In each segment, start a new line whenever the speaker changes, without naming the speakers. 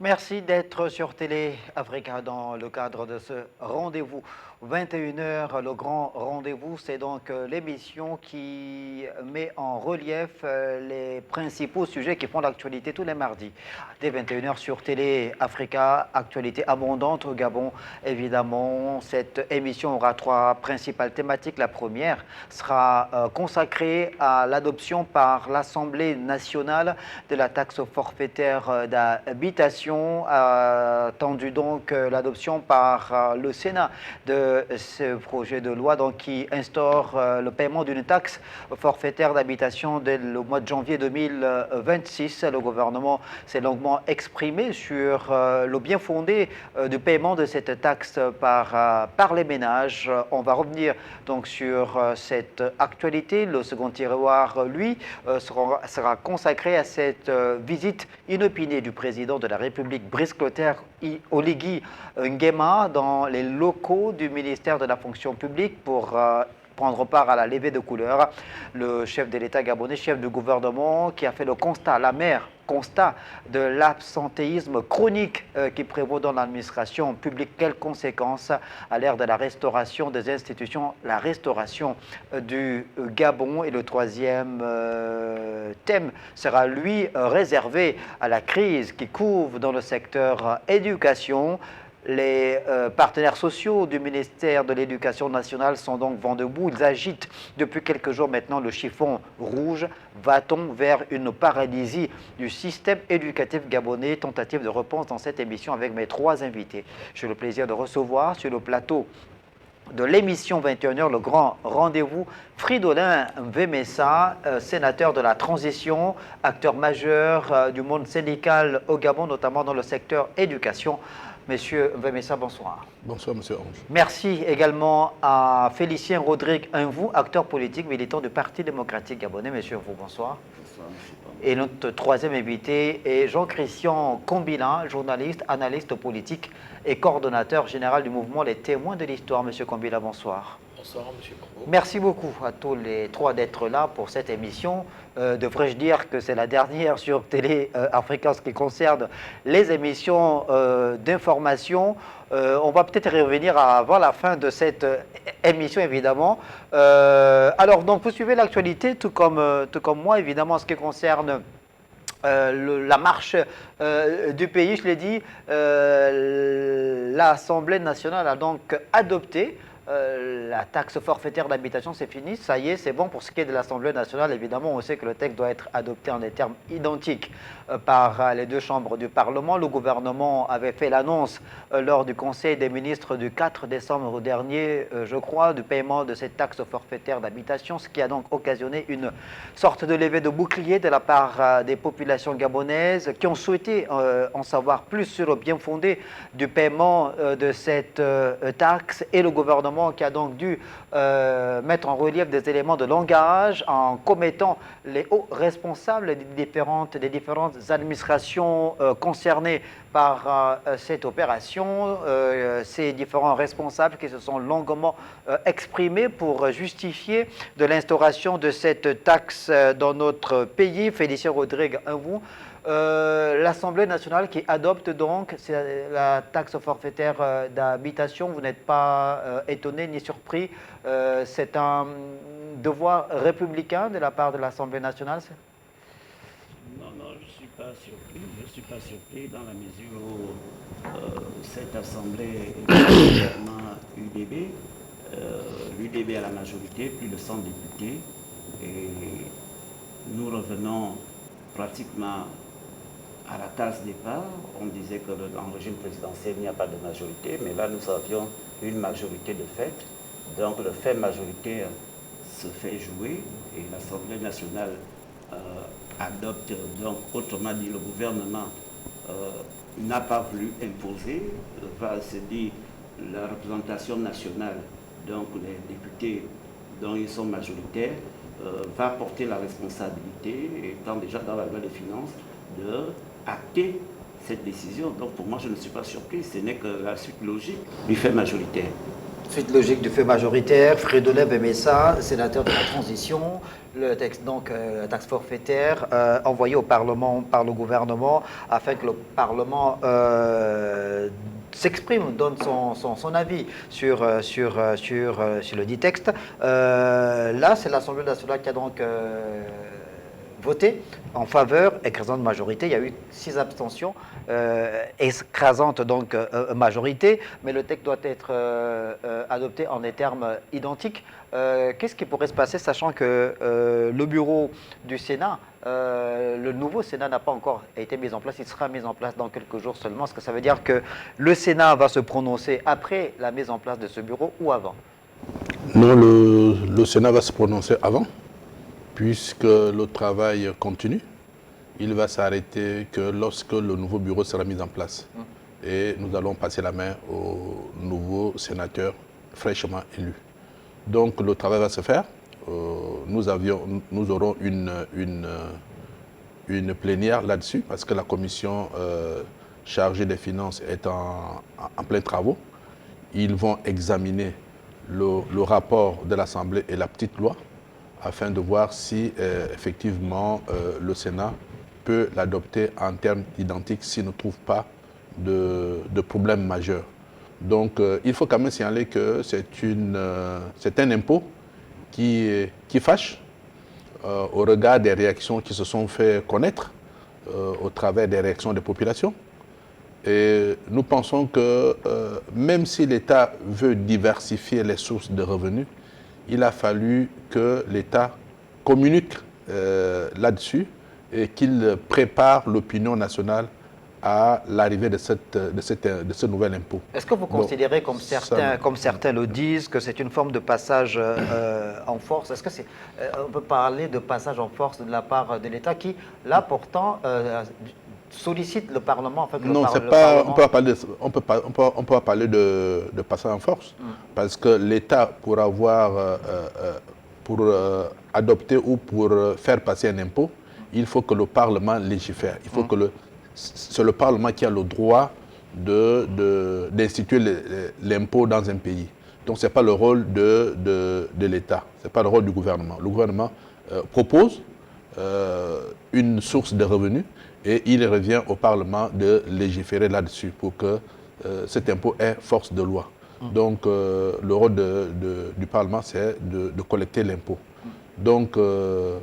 Merci d'être sur Télé Africa dans le cadre de ce rendez-vous. 21 h, le grand rendez-vous, c'est donc l'émission qui met en relief les principaux sujets qui font l'actualité tous les mardis. Dès 21 h sur Télé Africa, actualité abondante au Gabon. Évidemment, cette émission aura trois principales thématiques. La première sera consacrée à l'adoption par l'Assemblée nationale de la taxe forfaitaire d'habitation, attendu donc l'adoption par le Sénat de ce projet de loi donc, qui instaure le paiement d'une taxe forfaitaire d'habitation dès le mois de janvier 2026. Le gouvernement s'est longuement exprimé sur le bien fondé du paiement de cette taxe par les ménages. On va revenir donc sur cette actualité. Le second tiroir, lui, sera consacré à cette visite inopinée du président de la République, Brice Clotaire Oligui Nguema, dans les locaux du ministère de la fonction publique pour prendre part à la levée de couleurs. Le chef de l'État gabonais, chef du gouvernement, qui a fait le constat, l'amer constat de l'absentéisme chronique qui prévaut dans l'administration publique. Quelles conséquences à l'ère de la restauration des institutions, la restauration du Gabon? Et le troisième thème sera, lui, réservé à la crise qui couvre dans le secteur éducation. Les partenaires sociaux du ministère de l'Éducation nationale sont donc vent debout. Ils agitent depuis quelques jours maintenant le chiffon rouge. Va-t-on vers une paralysie du système éducatif gabonais? Tentative de réponse dans cette émission avec mes trois invités. J'ai le plaisir de recevoir sur le plateau de l'émission 21 h, le grand rendez-vous, Fridolin Mvemessa, sénateur de la transition, acteur majeur du monde syndical au Gabon, notamment dans le secteur éducation. Monsieur Mvemessa, bonsoir.
Bonsoir, monsieur Ange.
Merci également à Félicien Rodrigue Nvou, acteur politique militant du Parti démocratique gabonais. Monsieur Nvou, bonsoir.
Bonsoir, monsieur.
Et notre troisième invité est Jean-Christian Combila, journaliste, analyste politique et coordonnateur général du mouvement Les Témoins de l'Histoire. Monsieur Combila, bonsoir.
Bonsoir, monsieur Pambo.
Merci beaucoup à tous les trois d'être là pour cette émission. Devrais-je dire que c'est la dernière sur Télé Africa en ce qui concerne les émissions d'information. On va peut-être y revenir avant la fin de cette émission, évidemment. Alors, donc, vous suivez l'actualité, tout comme moi, évidemment, en ce qui concerne la marche du pays. Je l'ai dit, l'Assemblée nationale a donc adopté la taxe forfaitaire d'habitation. C'est fini, ça y est, c'est bon. Pour ce qui est de l'Assemblée nationale, évidemment, on sait que le texte doit être adopté en des termes identiques par les deux chambres du Parlement. Le gouvernement avait fait l'annonce lors du Conseil des ministres du 4 décembre dernier, je crois, du paiement de cette taxe forfaitaire d'habitation, ce qui a donc occasionné une sorte de levée de bouclier de la part des populations gabonaises qui ont souhaité en savoir plus sur le bien fondé du paiement de cette taxe, et le gouvernement qui a donc dû mettre en relief des éléments de langage en commettant les hauts responsables des différentes administrations concernées par cette opération. Ces différents responsables qui se sont longuement exprimés pour justifier de l'instauration de cette taxe dans notre pays. Félicien Rodrigue Nvou, l'Assemblée nationale qui adopte donc la taxe forfaitaire d'habitation. Vous n'êtes pas étonné ni surpris. C'est un devoir républicain de la part de l'Assemblée nationale?
Non, je ne suis pas surpris. Je ne suis pas surpris dans la mesure où cette Assemblée est particulièrement UDB. L'UDB a la majorité, plus de 100 députés. Et nous revenons pratiquement à la case départ. On disait que dans le régime présidentiel, il n'y a pas de majorité, mais là, nous avions une majorité de fait. Donc, le fait majoritaire se fait jouer et l'Assemblée nationale adopte. Donc, autrement dit, le gouvernement n'a pas voulu imposer, se dit la représentation nationale, donc les députés dont ils sont majoritaires, va porter la responsabilité, étant déjà dans la loi des finances, de acter cette décision. Donc pour moi, je ne suis pas surpris, ce n'est que la suite logique du fait majoritaire.
Suite logique du fait majoritaire, Fridolin Bemessa, sénateur de la transition, le texte, donc la taxe forfaitaire, envoyé au Parlement par le gouvernement afin que le Parlement s'exprime, donne son avis sur le dit texte. Là, c'est l'Assemblée nationale qui a donc voté en faveur, écrasante majorité. Il y a eu 6 abstentions, écrasante donc majorité, mais le texte doit être adopté en des termes identiques. Qu'est-ce qui pourrait se passer, sachant que le bureau du Sénat, le nouveau Sénat n'a pas encore été mis en place, il sera mis en place dans quelques jours seulement. Est-ce que ça veut dire que le Sénat va se prononcer après la mise en place de ce bureau ou avant?
Non, le Sénat va se prononcer avant, puisque le travail continue. Il va s'arrêter que lorsque le nouveau bureau sera mis en place. Et nous allons passer la main aux nouveaux sénateurs fraîchement élus. Donc le travail va se faire. Nous aurons une plénière là-dessus, parce que la commission chargée des finances est en plein travaux. Ils vont examiner le rapport de l'Assemblée et la petite loi, afin de voir si effectivement le Sénat peut l'adopter en termes identiques s'il ne trouve pas de problème majeur. Donc il faut quand même signaler que c'est un impôt qui fâche au regard des réactions qui se sont fait connaître au travers des réactions des populations. Et nous pensons que même si l'État veut diversifier les sources de revenus, il a fallu que l'État communique là-dessus et qu'il prépare l'opinion nationale à l'arrivée de ce nouvel impôt.
Est-ce que vous considérez, comme certains le disent, que c'est une forme de passage en force? Est-ce que on peut parler de passage en force de la part de l'État qui, là, pourtant, sollicite le Parlement? En fait,
non, on peut pas parler de passage en force, parce que l'État, pour adopter ou pour faire passer un impôt, il faut que le Parlement légifère. Il faut que c'est le Parlement qui a le droit d'instituer l'impôt dans un pays. Donc ce n'est pas le rôle de l'État, ce n'est pas le rôle du gouvernement. Le gouvernement propose une source de revenus et il revient au Parlement de légiférer là-dessus pour que cet impôt ait force de loi. Donc le rôle du Parlement, c'est de collecter l'impôt. Donc le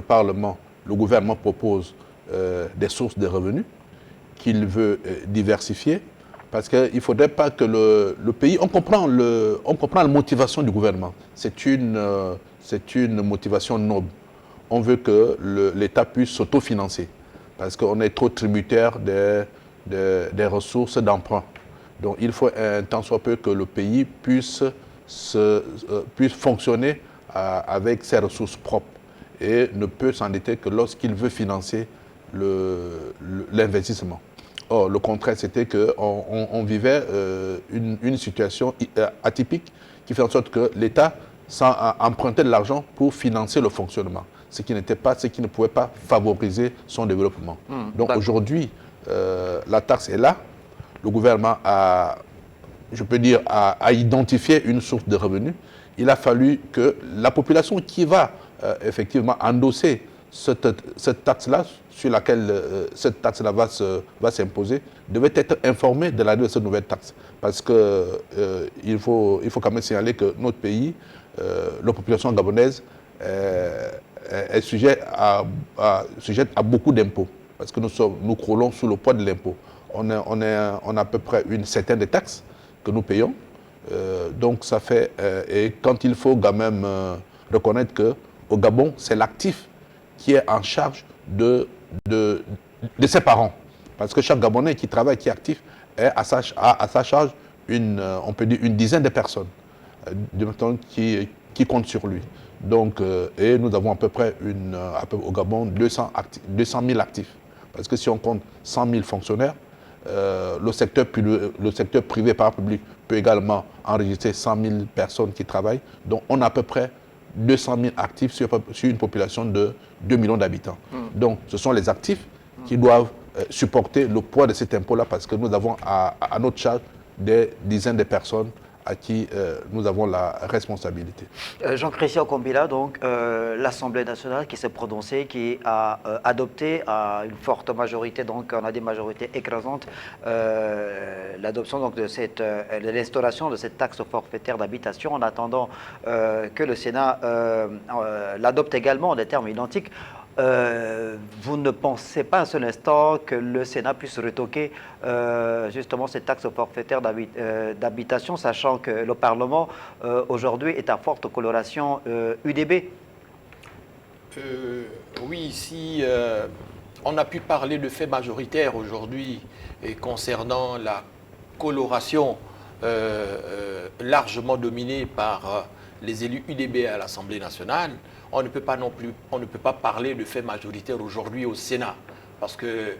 Parlement, le gouvernement propose des sources de revenus qu'il veut diversifier, parce qu'il ne faudrait pas que le pays... On comprend la motivation du gouvernement. C'est une motivation noble. On veut que l'État puisse s'autofinancer, parce qu'on est trop tributaire des ressources d'emprunt. Donc il faut un tant soit peu que le pays puisse fonctionner avec ses ressources propres et ne peut s'endetter que lorsqu'il veut financer l'investissement. Or, le contraire, c'était qu'on vivait une situation atypique qui fait en sorte que l'État empruntait de l'argent pour financer le fonctionnement, ce qui ne pouvait pas favoriser son développement. Donc aujourd'hui, la taxe est là. Le gouvernement a identifié une source de revenus. Il a fallu que la population qui va effectivement endosser cette taxe-là, sur laquelle cette taxe-là va s'imposer, devait être informée de l'arrivée de cette nouvelle taxe. Parce qu'il faut quand même signaler que notre pays, la population gabonaise, est sujette à beaucoup d'impôts. Parce que nous croulons sous le poids de l'impôt. On a à peu près une certaine des taxes que nous payons. Donc ça fait... et quand il faut quand même reconnaître qu'au Gabon, c'est l'actif qui est en charge de ses parents. Parce que chaque Gabonais qui travaille, qui est actif, a à sa charge on peut dire une dizaine de personnes qui comptent sur lui. Donc, et nous avons à peu près au Gabon 200 000 actifs. Parce que si on compte 100 000 fonctionnaires, le secteur privé par public peut également enregistrer 100 000 personnes qui travaillent. Donc on a à peu près 200 000 actifs sur une population de 2 millions d'habitants. Donc ce sont les actifs qui doivent supporter le poids de cet impôt-là, parce que nous avons à notre charge des dizaines de personnes à qui nous avons la responsabilité.
Jean-Christian Combila, donc l'Assemblée nationale qui s'est prononcée, qui a adopté à une forte majorité, donc on a des majorités écrasantes, l'adoption donc de l'instauration de cette taxe forfaitaire d'habitation en attendant que le Sénat l'adopte également en des termes identiques. Vous ne pensez pas un seul instant que le Sénat puisse retoquer justement cette taxe forfaitaire d'habitation, sachant que le Parlement aujourd'hui est à forte coloration UDB?
Oui, si on a pu parler de fait majoritaire aujourd'hui concernant la coloration largement dominée par les élus UDB à l'Assemblée nationale, on ne peut pas non plus, on ne peut pas parler de fait majoritaire aujourd'hui au Sénat, parce que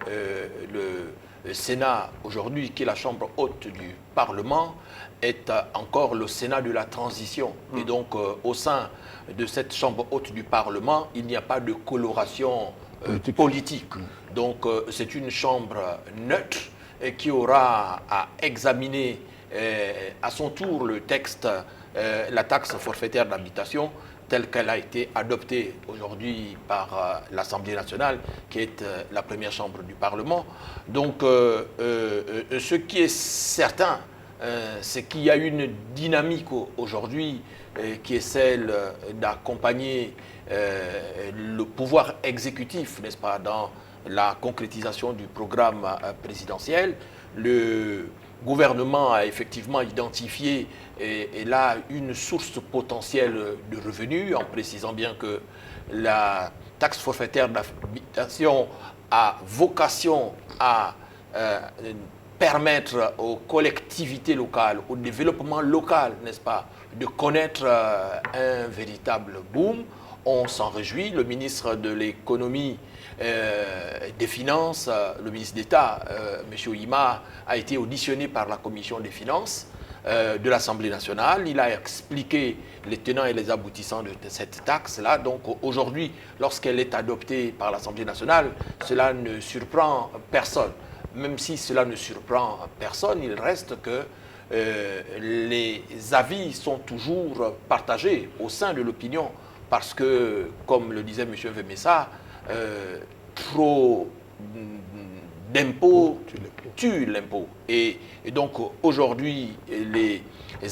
le Sénat aujourd'hui, qui est la chambre haute du Parlement, est encore le Sénat de la transition. Et donc, au sein de cette chambre haute du Parlement, il n'y a pas de coloration politique. Donc, c'est une chambre neutre qui aura à examiner à son tour le texte, la taxe forfaitaire d'habitation, telle qu'elle a été adoptée aujourd'hui par l'Assemblée nationale, qui est la première chambre du Parlement. Donc, ce qui est certain, c'est qu'il y a une dynamique aujourd'hui qui est celle d'accompagner le pouvoir exécutif, n'est-ce pas, dans la concrétisation du programme présidentiel. Le gouvernement a effectivement identifié et là une source potentielle de revenus, en précisant bien que la taxe forfaitaire d'habitation a vocation à permettre aux collectivités locales, au développement local, n'est-ce pas, de connaître un véritable boom. On s'en réjouit. Le ministre de l'économie, des finances, le ministre d'État, M. Oima, a été auditionné par la commission des finances de l'Assemblée nationale. Il a expliqué les tenants et les aboutissants de cette taxe-là. Donc aujourd'hui, lorsqu'elle est adoptée par l'Assemblée nationale, cela ne surprend personne. Même si cela ne surprend personne, il reste que les avis sont toujours partagés au sein de l'opinion parce que, comme le disait M. Vemessa, trop d'impôts tue l'impôt. Et donc aujourd'hui, les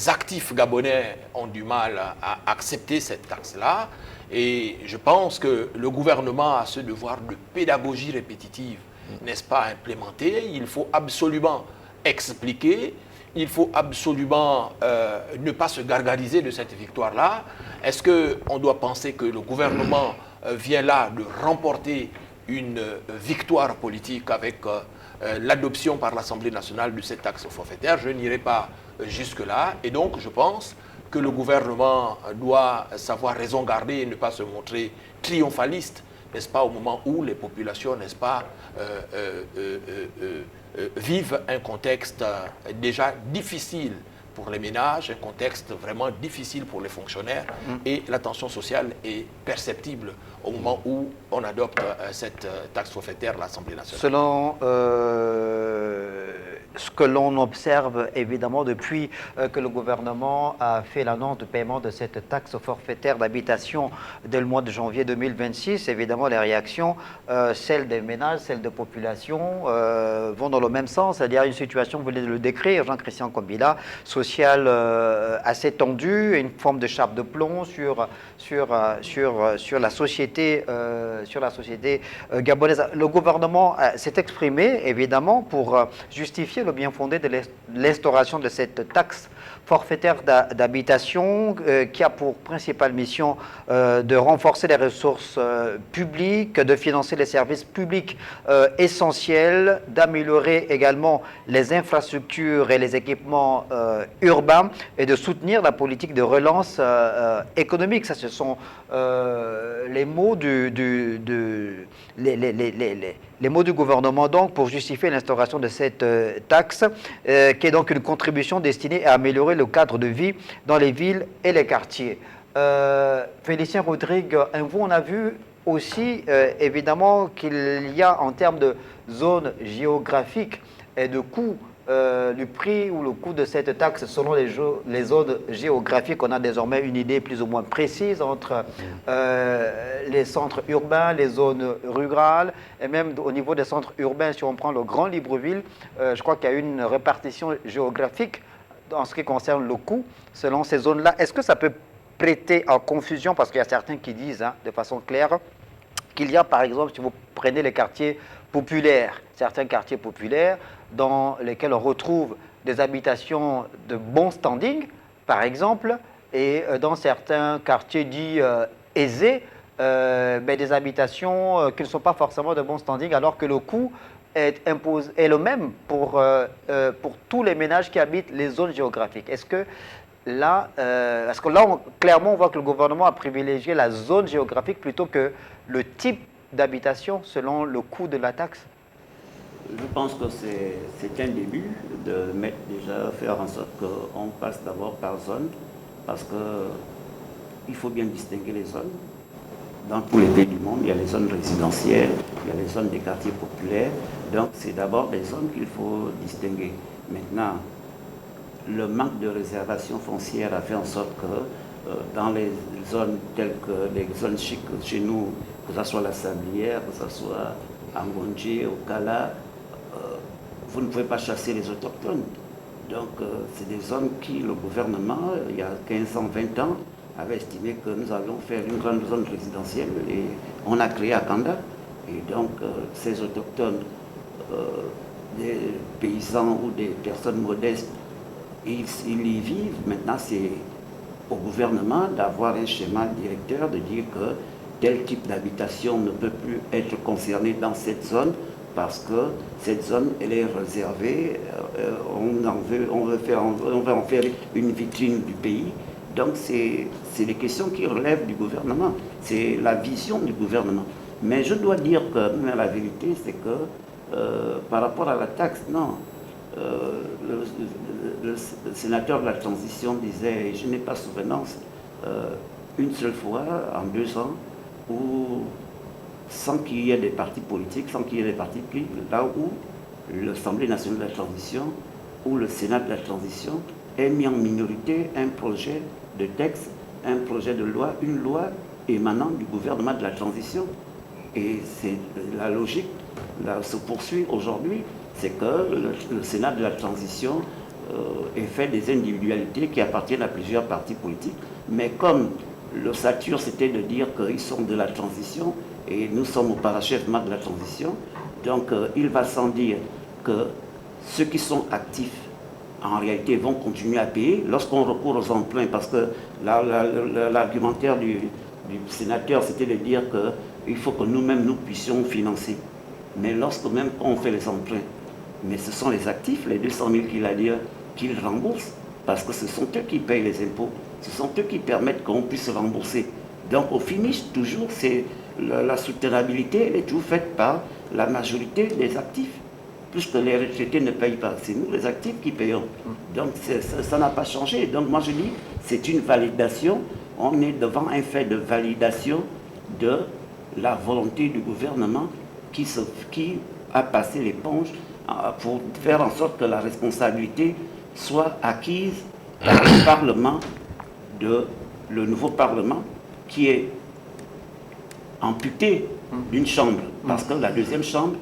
actifs gabonais ont du mal à accepter cette taxe-là. Et je pense que le gouvernement a ce devoir de pédagogie répétitive, n'est-ce pas, à implémenter. Il faut absolument expliquer. Il faut absolument ne pas se gargariser de cette victoire-là. Est-ce qu'on doit penser que le gouvernement vient là de remporter une victoire politique avec l'adoption par l'Assemblée nationale de cette taxe forfaitaire? Je n'irai pas jusque-là. Et donc, je pense que le gouvernement doit savoir raison garder et ne pas se montrer triomphaliste, n'est-ce pas, au moment où les populations, n'est-ce pas, vivent un contexte déjà difficile pour les ménages, un contexte vraiment difficile pour les fonctionnaires, et la tension sociale est perceptible au moment où on adopte cette taxe forfaitaire à l'Assemblée nationale.
Selon ce que l'on observe évidemment depuis que le gouvernement a fait l'annonce de paiement de cette taxe forfaitaire d'habitation dès le mois de janvier 2026, évidemment les réactions, celles des ménages, celles des populations, vont dans le même sens, c'est-à-dire une situation, vous venez de le décrire, Jean-Christian Combila, sociale assez tendue, une forme de chape de plomb sur la société, gabonaise. Le gouvernement s'est exprimé évidemment pour justifier le bien fondé de l'instauration de cette taxe forfaitaire d'habitation qui a pour principale mission de renforcer les ressources publiques, de financer les services publics essentiels, d'améliorer également les infrastructures et les équipements urbains et de soutenir la politique de relance économique. Ça, ce sont les mots les mots du gouvernement donc pour justifier l'instauration de cette taxe qui est donc une contribution destinée à améliorer le cadre de vie dans les villes et les quartiers. Félicien Rodrigue, on a vu aussi évidemment qu'il y a en termes de zones géographiques et de coûts du prix ou le coût de cette taxe selon les zones géographiques? On a désormais une idée plus ou moins précise entre les centres urbains, les zones rurales, et même au niveau des centres urbains, si on prend le Grand Libreville, je crois qu'il y a une répartition géographique en ce qui concerne le coût selon ces zones-là. Est-ce que ça peut prêter en confusion? Parce qu'il y a certains qui disent de façon claire qu'il y a, par exemple, si vous prenez les quartiers populaires, certains quartiers populaires dans lesquels on retrouve des habitations de bon standing, par exemple, et dans certains quartiers dits aisés, des habitations qui ne sont pas forcément de bon standing, alors que le coût est le même pour tous les ménages qui habitent les zones géographiques. Est-ce que là, clairement, on voit que le gouvernement a privilégié la zone géographique plutôt que le type d'habitation selon le coût de la taxe?
Je pense que c'est un début de faire en sorte qu'on passe d'abord par zone, parce qu'il faut bien distinguer les zones. Dans tous les pays du monde, il y a les zones résidentielles, il y a les zones des quartiers populaires. Donc c'est d'abord des zones qu'il faut distinguer. Maintenant, le manque de réservation foncière a fait en sorte que dans les zones telles que les zones chics chez nous, que ce soit la Sablière, que ce soit Angonji, Okala, vous ne pouvez pas chasser les autochtones. Donc c'est des zones qui le gouvernement, il y a 15 ans, 20 ans, avait estimé que nous allions faire une grande zone résidentielle et on a créé Akanda. Et donc ces autochtones, des paysans ou des personnes modestes, ils y vivent. Maintenant c'est au gouvernement d'avoir un schéma directeur, de dire que tel type d'habitation ne peut plus être concerné dans cette zone parce que cette zone, elle est réservée, on veut en faire une vitrine du pays. Donc c'est des questions qui relèvent du gouvernement, c'est la vision du gouvernement. Mais je dois dire que la vérité, c'est que par rapport à la taxe, non. Le sénateur de la transition disait, je n'ai pas souvenance, une seule fois en 2 ans, où sans qu'il y ait des partis politiques, sans qu'il y ait des partis pris, là où l'Assemblée nationale de la transition ou le Sénat de la transition ait mis en minorité un projet de texte, un projet de loi, une loi émanant du gouvernement de la transition. Et c'est la logique se poursuit aujourd'hui, c'est que le Sénat de la transition ait fait des individualités qui appartiennent à plusieurs partis politiques, mais comme le sature c'était de dire qu'ils sont de la transition et nous sommes au parachèvement de la transition, donc il va sans dire que ceux qui sont actifs en réalité vont continuer à payer lorsqu'on recourt aux emprunts, parce que l'argumentaire du sénateur c'était de dire qu'il faut que nous-mêmes nous puissions financer. Mais lorsque même on fait les emprunts, mais ce sont les actifs, les 200 000 qu'il a dit, qu'ils remboursent, parce que ce sont eux qui payent les impôts, ce sont eux qui permettent qu'on puisse rembourser. Donc au finish, toujours, c'est la soutenabilité, elle est toujours faite par la majorité des actifs, puisque les retraités ne payent pas. C'est nous les actifs qui payons. Donc ça n'a pas changé. Donc moi je dis, c'est une validation, on est devant un fait de validation de la volonté du gouvernement qui a passé l'éponge pour faire en sorte que la responsabilité soit acquise par le Parlement, le nouveau Parlement, qui est amputé d'une chambre, parce que la deuxième chambre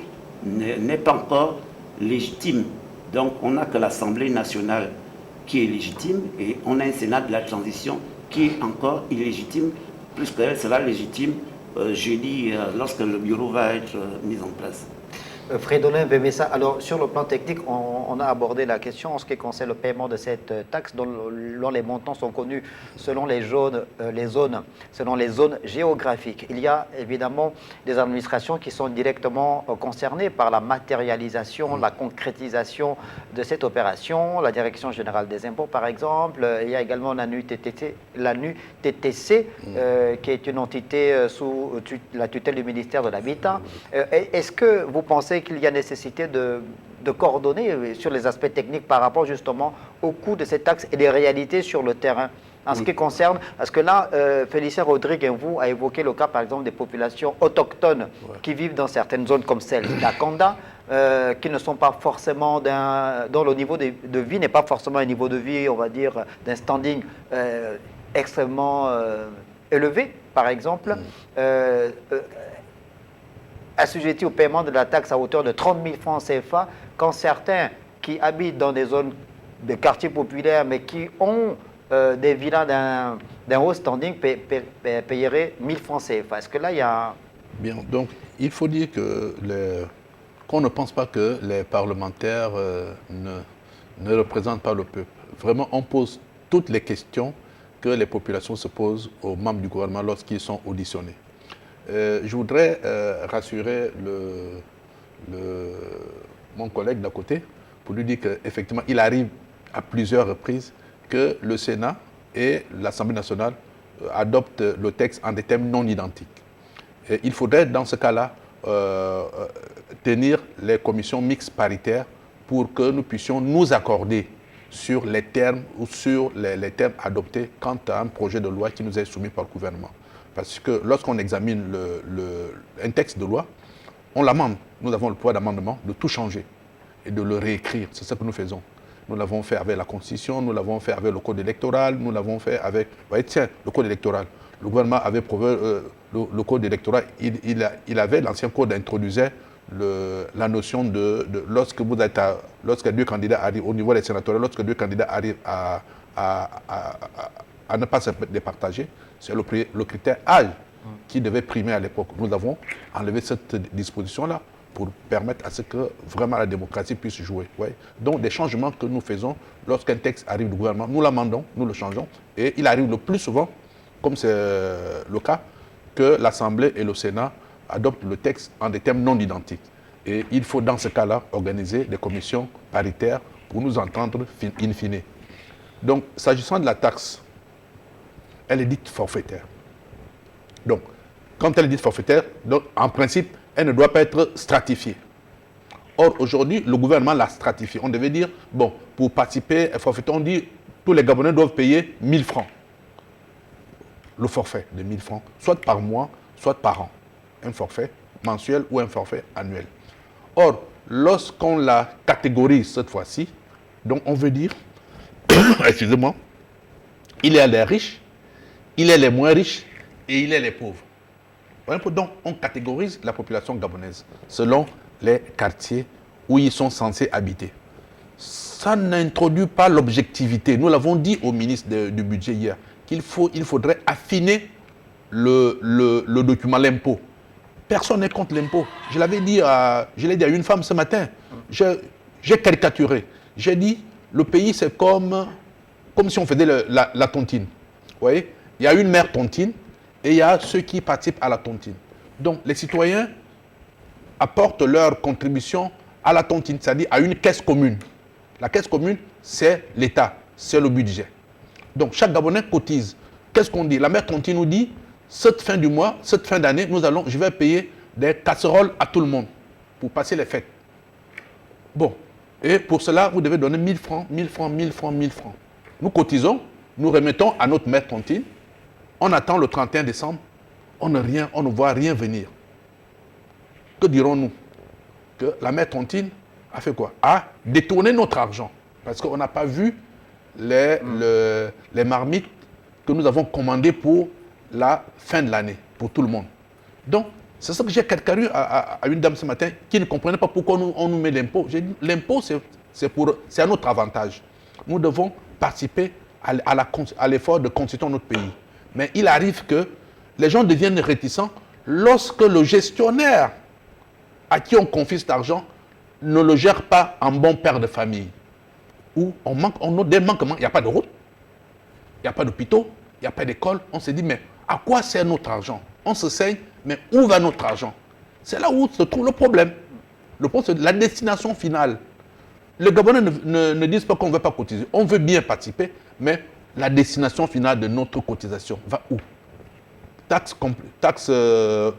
n'est pas encore légitime. Donc on n'a que l'Assemblée nationale qui est légitime et on a un Sénat de la transition qui est encore illégitime, puisqu'elle sera légitime jeudi lorsque le bureau va être mis en place.
Fridolin Bemessa, alors sur le plan technique, on a abordé la question en ce qui concerne le paiement de cette taxe dont les montants sont connus selon les zones géographiques. Il y a évidemment des administrations qui sont directement concernées par la matérialisation, la concrétisation de cette opération, la Direction générale des impôts par exemple. Il y a également la NUTTC, qui est une entité sous la tutelle du ministère de l'Habitat. Est-ce que vous pensez qu'il y a nécessité de coordonner sur les aspects techniques par rapport justement au coût de cette taxe et des réalités sur le terrain? en ce qui concerne, parce que là, Félicien Rodrigue vous a évoqué le cas, par exemple, des populations autochtones qui vivent dans certaines zones comme celle d'Akonda, qui ne sont pas forcément dont le niveau de vie n'est pas forcément un niveau de vie, on va dire, d'un standing extrêmement élevé, par exemple, assujettis au paiement de la taxe à hauteur de 30 000 francs CFA, quand certains qui habitent dans des zones de quartiers populaires, mais qui ont des villas d'un haut standing, paieraient 1000 francs CFA. Est-ce que là, il y a...
Bien, donc il faut dire que qu'on ne pense pas que les parlementaires ne représentent pas le peuple. Vraiment, on pose toutes les questions que les populations se posent aux membres du gouvernement lorsqu'ils sont auditionnés. Je voudrais rassurer mon collègue d'à côté pour lui dire qu'effectivement, il arrive à plusieurs reprises que le Sénat et l'Assemblée nationale adoptent le texte en des termes non identiques. Et il faudrait, dans ce cas-là, tenir les commissions mixtes paritaires pour que nous puissions nous accorder sur les termes ou sur les termes adoptés quant à un projet de loi qui nous est soumis par le gouvernement. Parce que lorsqu'on examine un texte de loi, on l'amende. Nous avons le pouvoir d'amendement de tout changer et de le réécrire. C'est ce que nous faisons. Nous l'avons fait avec la Constitution, nous l'avons fait avec le Code électoral, nous l'avons fait avec... Vous voyez, tiens, le Code électoral. Le gouvernement avait prouvé le Code électoral. L'ancien Code introduisait la notion de lorsque deux candidats arrivent au niveau des sénatoriales, lorsque deux candidats arrivent à ne pas se départager, c'est le critère âge qui devait primer à l'époque. Nous avons enlevé cette disposition-là pour permettre à ce que vraiment la démocratie puisse jouer. Ouais. Donc des changements que nous faisons lorsqu'un texte arrive du gouvernement, nous l'amendons, nous le changeons, et il arrive le plus souvent, comme c'est le cas, que l'Assemblée et le Sénat adoptent le texte en des termes non identiques. Et il faut dans ce cas-là organiser des commissions paritaires pour nous entendre in fine. Donc, s'agissant de la taxe, elle est dite forfaitaire. Donc, quand elle est dite forfaitaire, donc, en principe, elle ne doit pas être stratifiée. Or, aujourd'hui, le gouvernement l'a stratifiée. On devait dire, bon, pour participer à forfaitaire, on dit tous les Gabonais doivent payer 1000 francs. Le forfait de 1000 francs, soit par mois, soit par an. Un forfait mensuel ou un forfait annuel. Or, lorsqu'on la catégorise cette fois-ci, donc on veut dire, excusez-moi, il y a les riches, il y a les moins riches et il y a les pauvres. Donc, on catégorise la population gabonaise selon les quartiers où ils sont censés habiter. Ça n'introduit pas l'objectivité. Nous l'avons dit au ministre du budget hier, qu'il faudrait affiner le document, l'impôt. Personne n'est contre l'impôt. Je l'ai dit à une femme ce matin. J'ai caricaturé. J'ai dit, le pays c'est comme si on faisait la tontine. Vous voyez, il y a une mère tontine et il y a ceux qui participent à la tontine. Donc les citoyens apportent leur contribution à la tontine, c'est-à-dire à une caisse commune. La caisse commune, c'est l'État, c'est le budget. Donc chaque Gabonais cotise. Qu'est-ce qu'on dit? La mère tontine nous dit, cette fin du mois, cette fin d'année, je vais payer des casseroles à tout le monde pour passer les fêtes. Bon, et pour cela, vous devez donner 1000 francs, 1000 francs, 1000 francs, 1000 francs. Nous cotisons, nous remettons à notre mère tontine, on attend le 31 décembre, on ne voit rien venir. Que dirons-nous? Que la mère tontine a fait quoi? A détourné notre argent. Parce qu'on n'a pas vu les marmites que nous avons commandées pour la fin de l'année, pour tout le monde. Donc, c'est ça que j'ai caricaturé à une dame ce matin qui ne comprenait pas pourquoi on nous met l'impôt. J'ai dit, l'impôt, c'est à notre avantage. Nous devons participer à l'effort de constituer notre pays. Mais il arrive que les gens deviennent réticents lorsque le gestionnaire à qui on confie cet argent ne le gère pas en bon père de famille. Ou on a des manquements, il n'y a pas de route, il n'y a pas d'hôpitaux, il n'y a pas d'école. On se dit, mais à quoi sert notre argent? On se saigne, mais où va notre argent? C'est là où se trouve le problème. Le problème, c'est la destination finale. Les Gabonais ne disent pas qu'on ne veut pas cotiser. On veut bien participer, mais la destination finale de notre cotisation va où?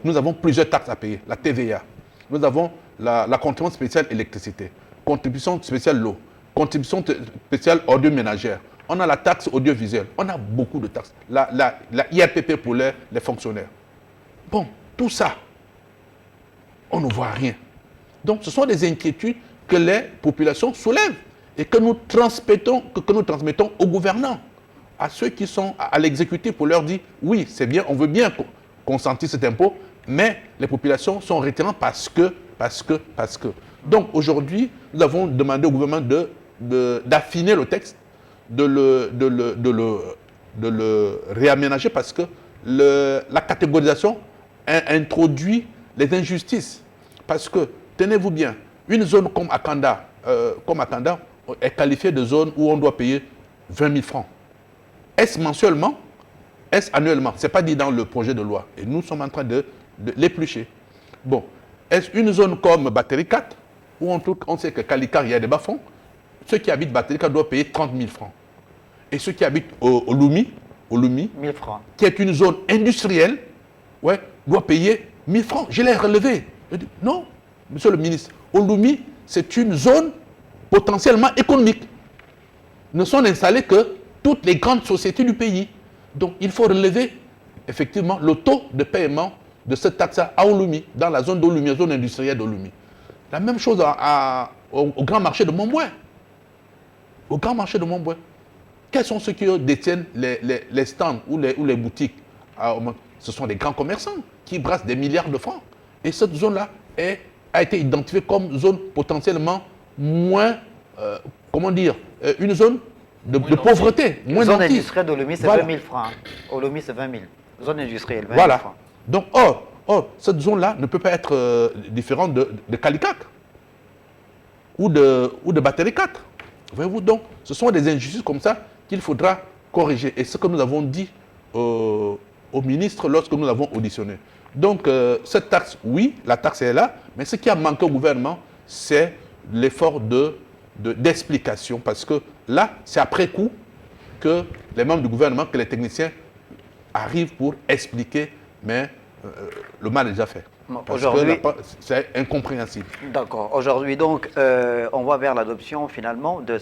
Nous avons plusieurs taxes à payer. La TVA. Nous avons la contribution spéciale électricité, contribution spéciale l'eau, contribution spéciale ordures ménagères. On a la taxe audiovisuelle. On a beaucoup de taxes. La IRPP pour les fonctionnaires. Bon, tout ça, on ne voit rien. Donc, ce sont des inquiétudes que les populations soulèvent et que nous transmettons aux gouvernants, à ceux qui sont à l'exécutif pour leur dire, oui, c'est bien, on veut bien consentir cet impôt, mais les populations sont réticentes parce que. Donc, aujourd'hui, nous avons demandé au gouvernement d'affiner le texte, de le réaménager parce que la catégorisation introduit les injustices. Parce que, tenez-vous bien, une zone comme Akanda est qualifiée de zone où on doit payer 20 000 francs. Est-ce mensuellement? Est-ce annuellement? Ce n'est pas dit dans le projet de loi. Et nous sommes en train de l'éplucher. Bon, est-ce une zone comme Battery 4, où on sait que Kalikar, il y a des bas-fonds? Ceux qui habitent Battery 4 doivent payer 30 000 francs. Et ceux qui habitent au Lumi, 1000 francs, qui est une zone industrielle, ouais, doivent payer 1000 francs. Je l'ai relevé. Je dis, non, monsieur le ministre, Olumi, c'est une zone potentiellement économique. Ne sont installées que toutes les grandes sociétés du pays. Donc, il faut relever effectivement le taux de paiement de cette taxe à Olumi, dans la zone d'Olumi, la zone industrielle d'Olumi. La même chose au grand marché de Montbouin. Au grand marché de Montbouin. Quels sont ceux qui détiennent les stands ou les boutiques? Ce sont des grands commerçants qui brassent des milliards de francs. Et cette zone-là a été identifiée comme zone potentiellement moins, une zone de pauvreté, moins
zone
nantie.
industrielle d'Olumi, c'est 20 000 francs. Olumi, c'est 20 000. Zone industrielle, 20 000
voilà.
francs.
Donc, cette zone-là ne peut pas être différente de Calicat ou de Battery 4. Voyez-vous, donc, ce sont des injustices comme ça qu'il faudra corriger. Et ce que nous avons dit au ministre lorsque nous l'avons auditionné. Donc, cette taxe, oui, la taxe est là, mais ce qui a manqué au gouvernement, c'est l'effort d'explication. Parce que là, c'est après coup que les membres du gouvernement, que les techniciens arrivent pour expliquer, mais le mal est déjà fait. Aujourd'hui, c'est incompréhensible.
D'accord. Aujourd'hui, donc, on va vers l'adoption finalement de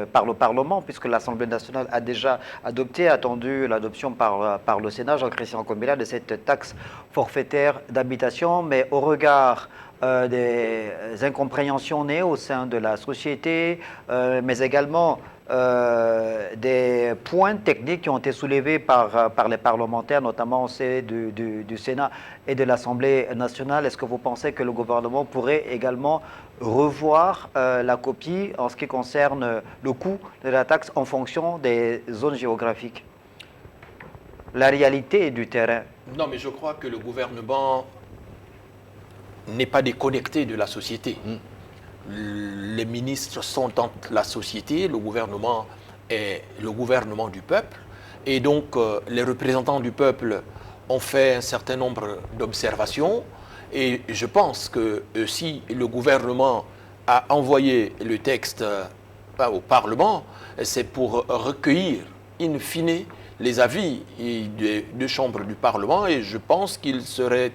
par le Parlement, puisque l'Assemblée nationale a déjà attendu l'adoption par le Sénat, Jean-Christian Combela, de cette taxe forfaitaire d'habitation, mais au regard des incompréhensions nées au sein de la société, mais également des points techniques qui ont été soulevés par les parlementaires, notamment ceux du Sénat et de l'Assemblée nationale. Est-ce que vous pensez que le gouvernement pourrait également revoir la copie en ce qui concerne le coût de la taxe en fonction des zones géographiques? La réalité du terrain.
Non, mais je crois que le gouvernement n'est pas déconnecté de la société. Les ministres sont dans la société, le gouvernement est le gouvernement du peuple. Et donc, les représentants du peuple ont fait un certain nombre d'observations. Et je pense que si le gouvernement a envoyé le texte au Parlement, c'est pour recueillir, in fine, les avis des deux chambres du Parlement. Et je pense qu'il serait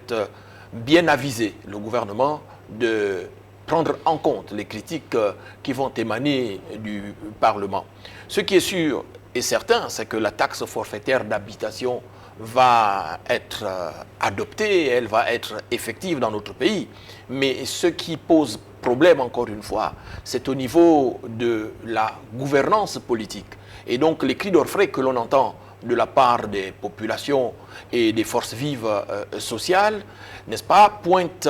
bien avisé, le gouvernement, de prendre en compte les critiques qui vont émaner du Parlement. Ce qui est sûr et certain, c'est que la taxe forfaitaire d'habitation va être adoptée, elle va être effective dans notre pays. Mais ce qui pose problème, encore une fois, c'est au niveau de la gouvernance politique. Et donc les cris d'orfraie que l'on entend de la part des populations et des forces vives sociales, n'est-ce pas, pointe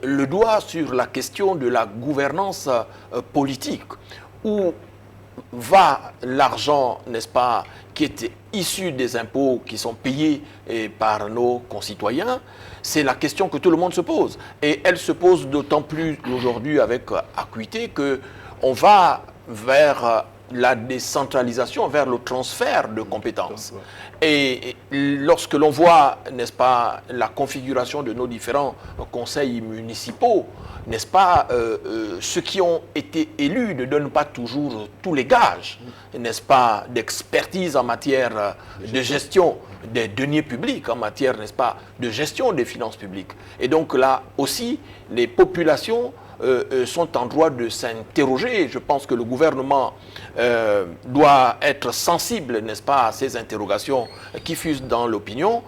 le doigt sur la question de la gouvernance politique. Où va l'argent, n'est-ce pas, qui est issu des impôts qui sont payés par nos concitoyens? C'est la question que tout le monde se pose. Et elle se pose d'autant plus aujourd'hui avec acuité qu'on va vers la décentralisation, vers le transfert de compétences. Et lorsque l'on voit, n'est-ce pas, la configuration de nos différents conseils municipaux, n'est-ce pas, ceux qui ont été élus ne donnent pas toujours tous les gages, n'est-ce pas, d'expertise en matière de gestion des deniers publics, en matière, n'est-ce pas, de gestion des finances publiques. Et donc là aussi, les populations sont en droit de s'interroger. Je pense que le gouvernement doit être sensible, n'est-ce pas, à ces interrogations qui fusent dans l'opinion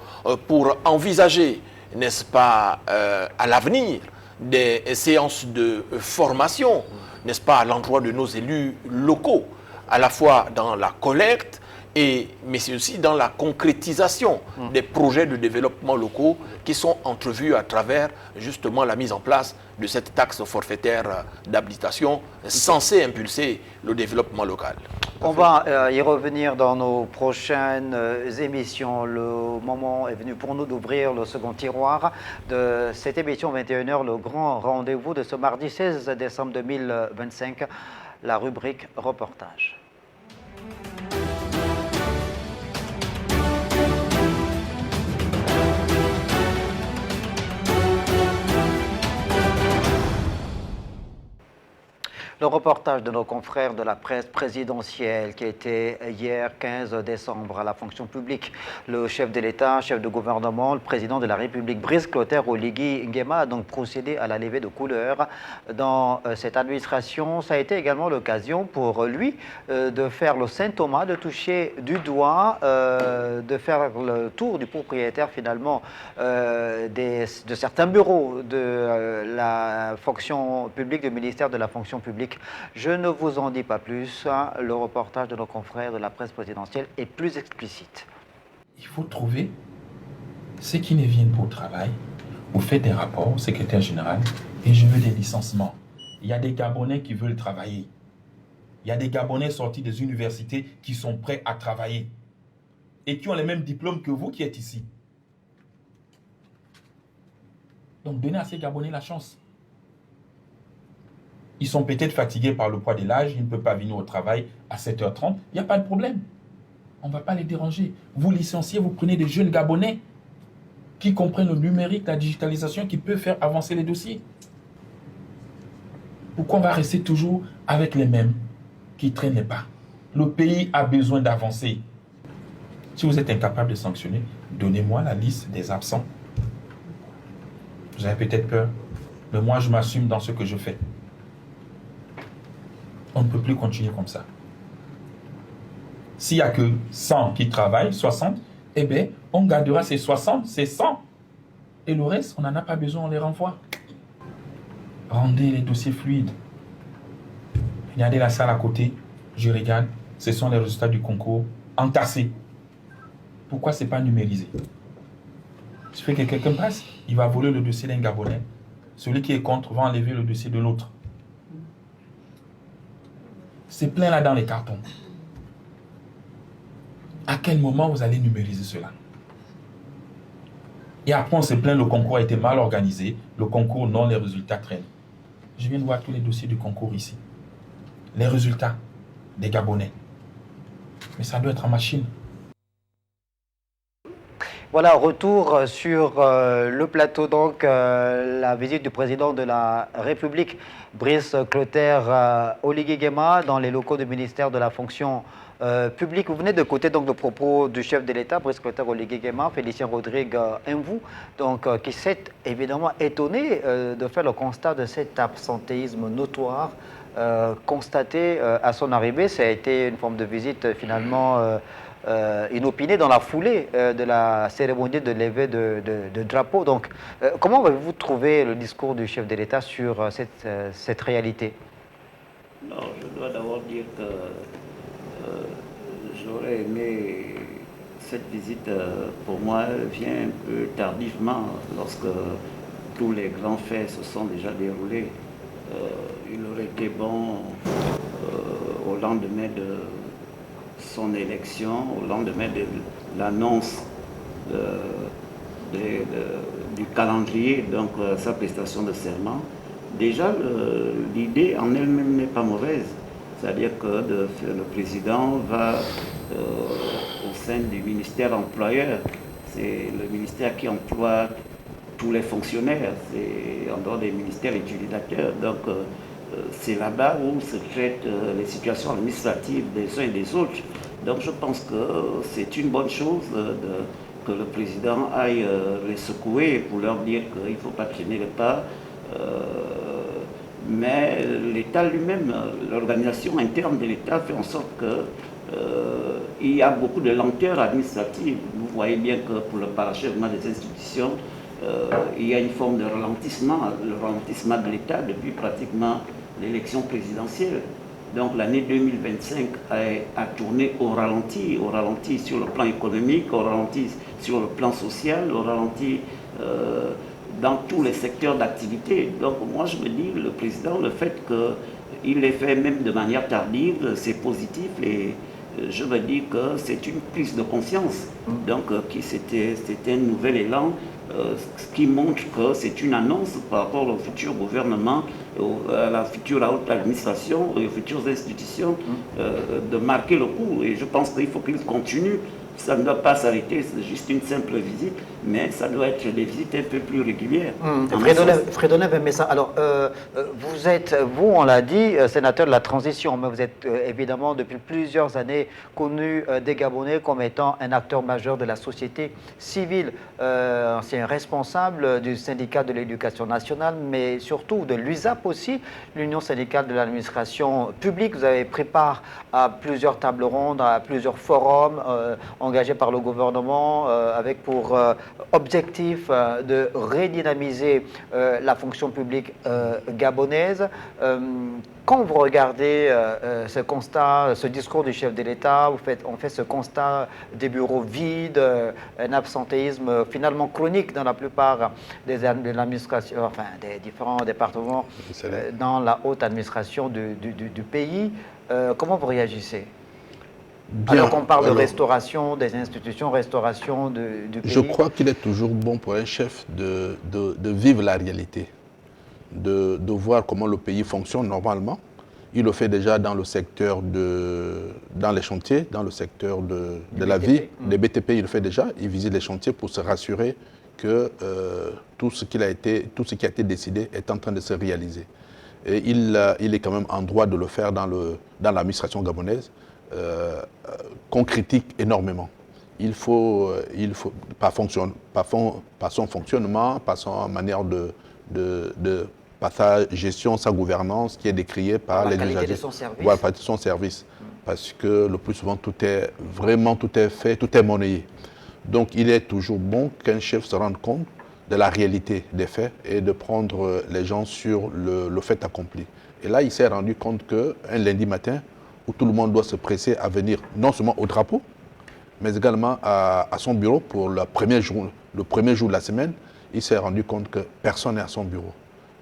pour envisager, n'est-ce pas, à l'avenir, des séances de formation, n'est-ce pas, à l'endroit de nos élus locaux, à la fois dans la collecte, mais c'est aussi dans la concrétisation des projets de développement locaux qui sont entrevus à travers justement la mise en place de cette taxe forfaitaire d'habitation censée impulser le développement local.
On va y revenir dans nos prochaines émissions. Le moment est venu pour nous d'ouvrir le second tiroir de cette émission 21h, le grand rendez-vous de ce mardi 16 décembre 2025, la rubrique reportage. Le reportage de nos confrères de la presse présidentielle qui était hier 15 décembre à la fonction publique. Le chef de l'État, chef de gouvernement, le président de la République, Brice Clotaire Oligui Nguema, a donc procédé à la levée de couleurs dans cette administration. Ça a été également l'occasion pour lui de faire le Saint Thomas, de toucher du doigt, de faire le tour du propriétaire finalement de certains bureaux de la fonction publique, du ministère de la fonction publique. Je ne vous en dis pas plus, hein. Le reportage de nos confrères de la presse présidentielle est plus explicite.
Il faut trouver ceux qui ne viennent pas au travail. Vous faites des rapports au secrétaire général et je veux des licenciements. Il y a des Gabonais qui veulent travailler. Il y a des Gabonais sortis des universités qui sont prêts à travailler et qui ont les mêmes diplômes que vous qui êtes ici. Donc donnez à ces Gabonais la chance. Ils sont peut-être fatigués par le poids de l'âge, ils ne peuvent pas venir au travail à 7h30. Il n'y a pas de problème. On ne va pas les déranger. Vous licenciez, vous prenez des jeunes Gabonais qui comprennent le numérique, la digitalisation, qui peuvent faire avancer les dossiers. Pourquoi on va rester toujours avec les mêmes qui ne traînent pas? Le pays a besoin d'avancer. Si vous êtes incapable de sanctionner, donnez-moi la liste des absents. Vous avez peut-être peur, mais moi je m'assume dans ce que je fais. On ne peut plus continuer comme ça. S'il n'y a que 100 qui travaillent, 60, eh bien, on gardera ces 60, ces 100. Et le reste, on n'en a pas besoin, on les renvoie. Rendez les dossiers fluides. Regardez la salle à côté, je regarde, ce sont les résultats du concours entassés. Pourquoi ce n'est pas numérisé? Il suffit que quelqu'un passe, il va voler le dossier d'un Gabonais. Celui qui est contre va enlever le dossier de l'autre. C'est plein là dans les cartons. À quel moment vous allez numériser cela? Et après on se plaint, le concours a été mal organisé. Le concours, non, les résultats traînent. Je viens de voir tous les dossiers du concours ici. Les résultats des Gabonais. Mais ça doit être en machine.
Voilà, retour sur le plateau, donc la visite du président de la République, Brice Clotaire Oligui Nguema, dans les locaux du ministère de la fonction publique. Vous venez de côté donc le propos du chef de l'État, Brice Clotaire Oligui Nguema, Félicien Rodrigue Mvou, donc qui s'est évidemment étonné de faire le constat de cet absentéisme notoire constaté à son arrivée. Ça a été une forme de visite finalement inopinée dans la foulée de la cérémonie de levée de drapeau. Donc, comment avez-vous trouvé le discours du chef de l'État sur cette réalité?
Non, je dois d'abord dire que j'aurais aimé cette visite. Pour moi, elle vient un peu tardivement, lorsque tous les grands faits se sont déjà déroulés. Il aurait été bon au lendemain de son élection, au lendemain de l'annonce du calendrier, donc sa prestation de serment. Déjà, l'idée en elle-même n'est pas mauvaise. C'est-à-dire que le président va au sein du ministère employeur. C'est le ministère qui emploie tous les fonctionnaires, c'est en dehors des ministères utilisateurs. Donc, c'est là-bas où se traitent les situations administratives des uns et des autres. Donc je pense que c'est une bonne chose que le président aille les secouer pour leur dire qu'il ne faut pas traîner le pas. mais l'État lui-même, l'organisation interne de l'État fait en sorte que il y a beaucoup de lenteur administrative. Vous voyez bien que pour le parachèvement des institutions, il y a une forme de ralentissement, le ralentissement de l'État depuis pratiquement l'élection présidentielle. Donc l'année 2025 a tourné au ralenti sur le plan économique, au ralenti sur le plan social, au ralenti dans tous les secteurs d'activité. Donc moi je me dis, le président, le fait qu'il l'ait fait même de manière tardive, c'est positif et je me dis que c'est une prise de conscience. Donc c'était un nouvel élan, ce qui montre que c'est une annonce par rapport au futur gouvernement, à la future haute administration et aux futures institutions de marquer le coup. Et je pense qu'il faut qu'il continue. Ça ne doit pas s'arrêter, c'est juste une simple visite, mais ça doit être des visites un peu plus régulières.
Frédonev aimait ça. Alors, vous êtes, on l'a dit, sénateur de la transition, mais vous êtes évidemment depuis plusieurs années connu des Gabonais comme étant un acteur majeur de la société civile, ancien responsable du syndicat de l'éducation nationale, mais surtout de l'USAP aussi, l'Union syndicale de l'administration publique. Vous avez pris part à plusieurs tables rondes, à plusieurs forums engagés par le gouvernement avec pour objectif de redynamiser la fonction publique gabonaise. Quand vous regardez ce constat, ce discours du chef de l'État, on fait ce constat des bureaux vides, un absentéisme finalement chronique dans la plupart de l'administration, enfin des différents départements dans la haute administration du pays. Comment vous réagissez ?
Bien.
Alors qu'on parle de restauration des institutions, restauration du pays.
Je crois qu'il est toujours bon pour un chef de vivre la réalité, de voir comment le pays fonctionne normalement. Il le fait déjà dans le secteur dans les chantiers, dans le secteur de la vie. Les BTP, il le fait déjà. Il visite les chantiers pour se rassurer que tout ce qui a été décidé est en train de se réaliser. Et il est quand même en droit de le faire dans l'administration gabonaise. Qu'on critique énormément. Il faut par son fonctionnement, par son manière par sa gestion, sa gouvernance qui est décriée par les usagers.
De son service.
Voilà, par son service. Parce que le plus souvent, tout est fait, tout est monnayé. Donc, il est toujours bon qu'un chef se rende compte de la réalité des faits et de prendre les gens sur le fait accompli. Et là, il s'est rendu compte qu'un lundi matin, où tout le monde doit se presser à venir non seulement au drapeau, mais également à son bureau pour le premier jour de la semaine, il s'est rendu compte que personne n'est à son bureau.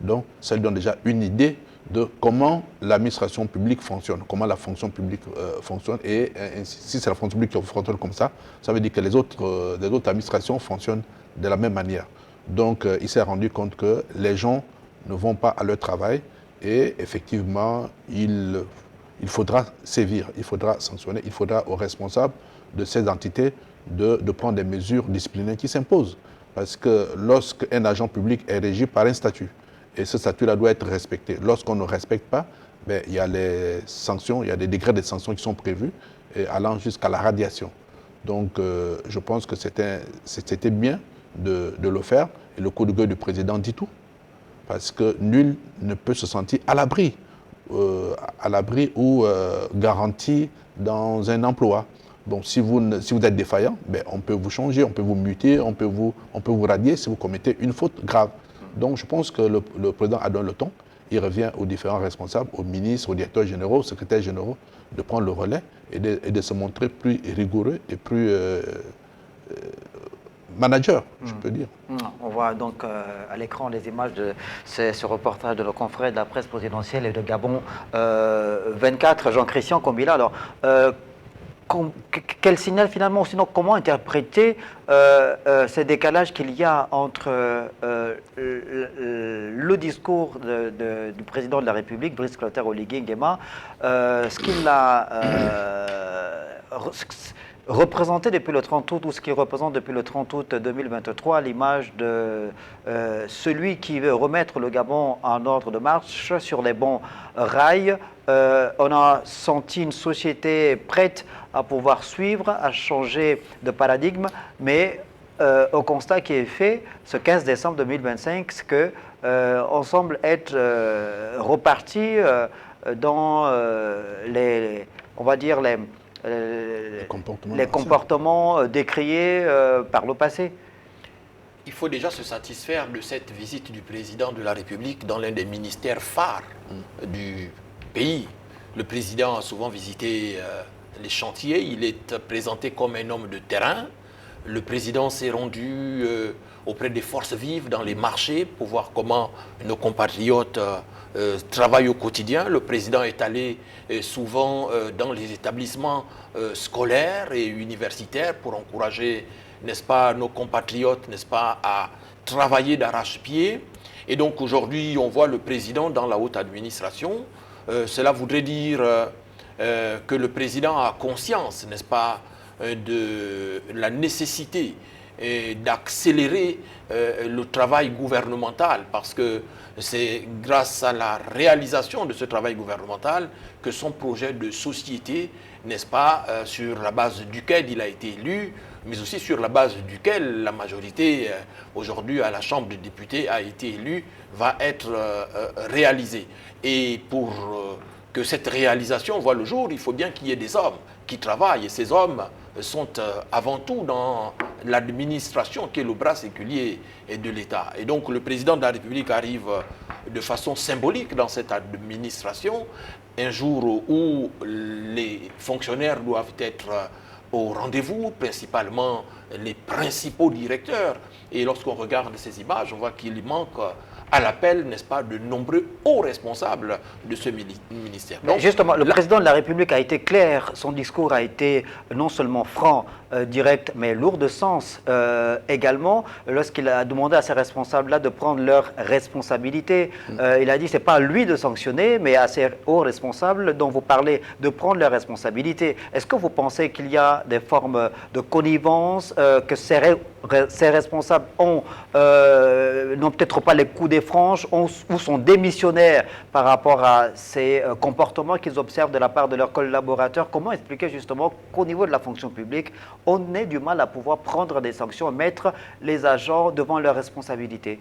Donc, ça lui donne déjà une idée de comment l'administration publique fonctionne, comment la fonction publique fonctionne. Et si c'est la fonction publique qui fonctionne comme ça veut dire que les autres administrations fonctionnent de la même manière. Donc, il s'est rendu compte que les gens ne vont pas à leur travail et effectivement, il faudra sévir, il faudra sanctionner, il faudra aux responsables de ces entités de prendre des mesures disciplinaires qui s'imposent. Parce que lorsqu'un agent public est régi par un statut, et ce statut-là doit être respecté, lorsqu'on ne respecte pas, il y a les sanctions, il y a des degrés de sanctions qui sont prévus, allant jusqu'à la radiation. Donc je pense que c'était bien de le faire, et le coup de gueule du président dit tout. Parce que nul ne peut se sentir à l'abri ou garanti dans un emploi. Donc si vous êtes défaillant, on peut vous changer, on peut vous muter, on peut vous radier si vous commettez une faute grave. Donc je pense que le président a donné le ton. Il revient aux différents responsables, aux ministres, aux directeurs généraux, aux secrétaires généraux, de prendre le relais et de se montrer plus rigoureux et plus manager, je peux dire.
On voit donc à l'écran les images de ce reportage de nos confrères de la presse présidentielle et de Gabon 24, Jean-Christian Kombila. Alors, quel signal finalement, sinon comment interpréter ce décalage qu'il y a entre le discours du président de la République, Brice Clotaire Oligui Nguema, ce qu'il a représenté depuis le 30 août, ou ce qu'il représente depuis le 30 août 2023, à l'image de celui qui veut remettre le Gabon en ordre de marche sur les bons rails. On a senti une société prête à pouvoir suivre, à changer de paradigme, mais au constat qui est fait ce 15 décembre 2025, c'est que on semble être reparti dans on va dire les comportements décriés par le passé.
Il faut déjà se satisfaire de cette visite du président de la République dans l'un des ministères phares du pays. Le président a souvent visité les chantiers, il est présenté comme un homme de terrain. Le président s'est rendu auprès des forces vives dans les marchés pour voir comment nos compatriotes travaillent au quotidien. Le président est allé souvent dans les établissements scolaires et universitaires pour encourager, n'est-ce pas, nos compatriotes, n'est-ce pas, à travailler d'arrache-pied. Et donc aujourd'hui, on voit le président dans la haute administration. Cela voudrait dire que le président a conscience, n'est-ce pas, de la nécessité d'accélérer le travail gouvernemental, parce que c'est grâce à la réalisation de ce travail gouvernemental que son projet de société, n'est-ce pas, sur la base duquel il a été élu, mais aussi sur la base duquel la majorité aujourd'hui à la Chambre des députés a été élue, va être réalisée. Et pour que cette réalisation voit le jour, il faut bien qu'il y ait des hommes qui travaillent. Et ces hommes sont avant tout dans l'administration qui est le bras séculier de l'État. Et donc le président de la République arrive de façon symbolique dans cette administration, un jour où les fonctionnaires doivent être au rendez-vous, principalement les principaux directeurs. Et lorsqu'on regarde ces images, on voit qu'il manque à l'appel, n'est-ce pas, de nombreux hauts responsables de ce ministère. Donc,
justement, le président de la République a été clair, son discours a été non seulement franc, direct, mais lourd de sens également, lorsqu'il a demandé à ces responsables-là de prendre leurs responsabilités. Il a dit, c'est pas à lui de sanctionner, mais à ces hauts responsables dont vous parlez de prendre leurs responsabilités. Est-ce que vous pensez qu'il y a des formes de connivence, que ces responsables n'ont peut-être pas les coups des franges ou sont démissionnaires par rapport à ces comportements qu'ils observent de la part de leurs collaborateurs? Comment expliquer justement qu'au niveau de la fonction publique, on ait du mal à pouvoir prendre des sanctions, mettre les agents devant leurs responsabilités?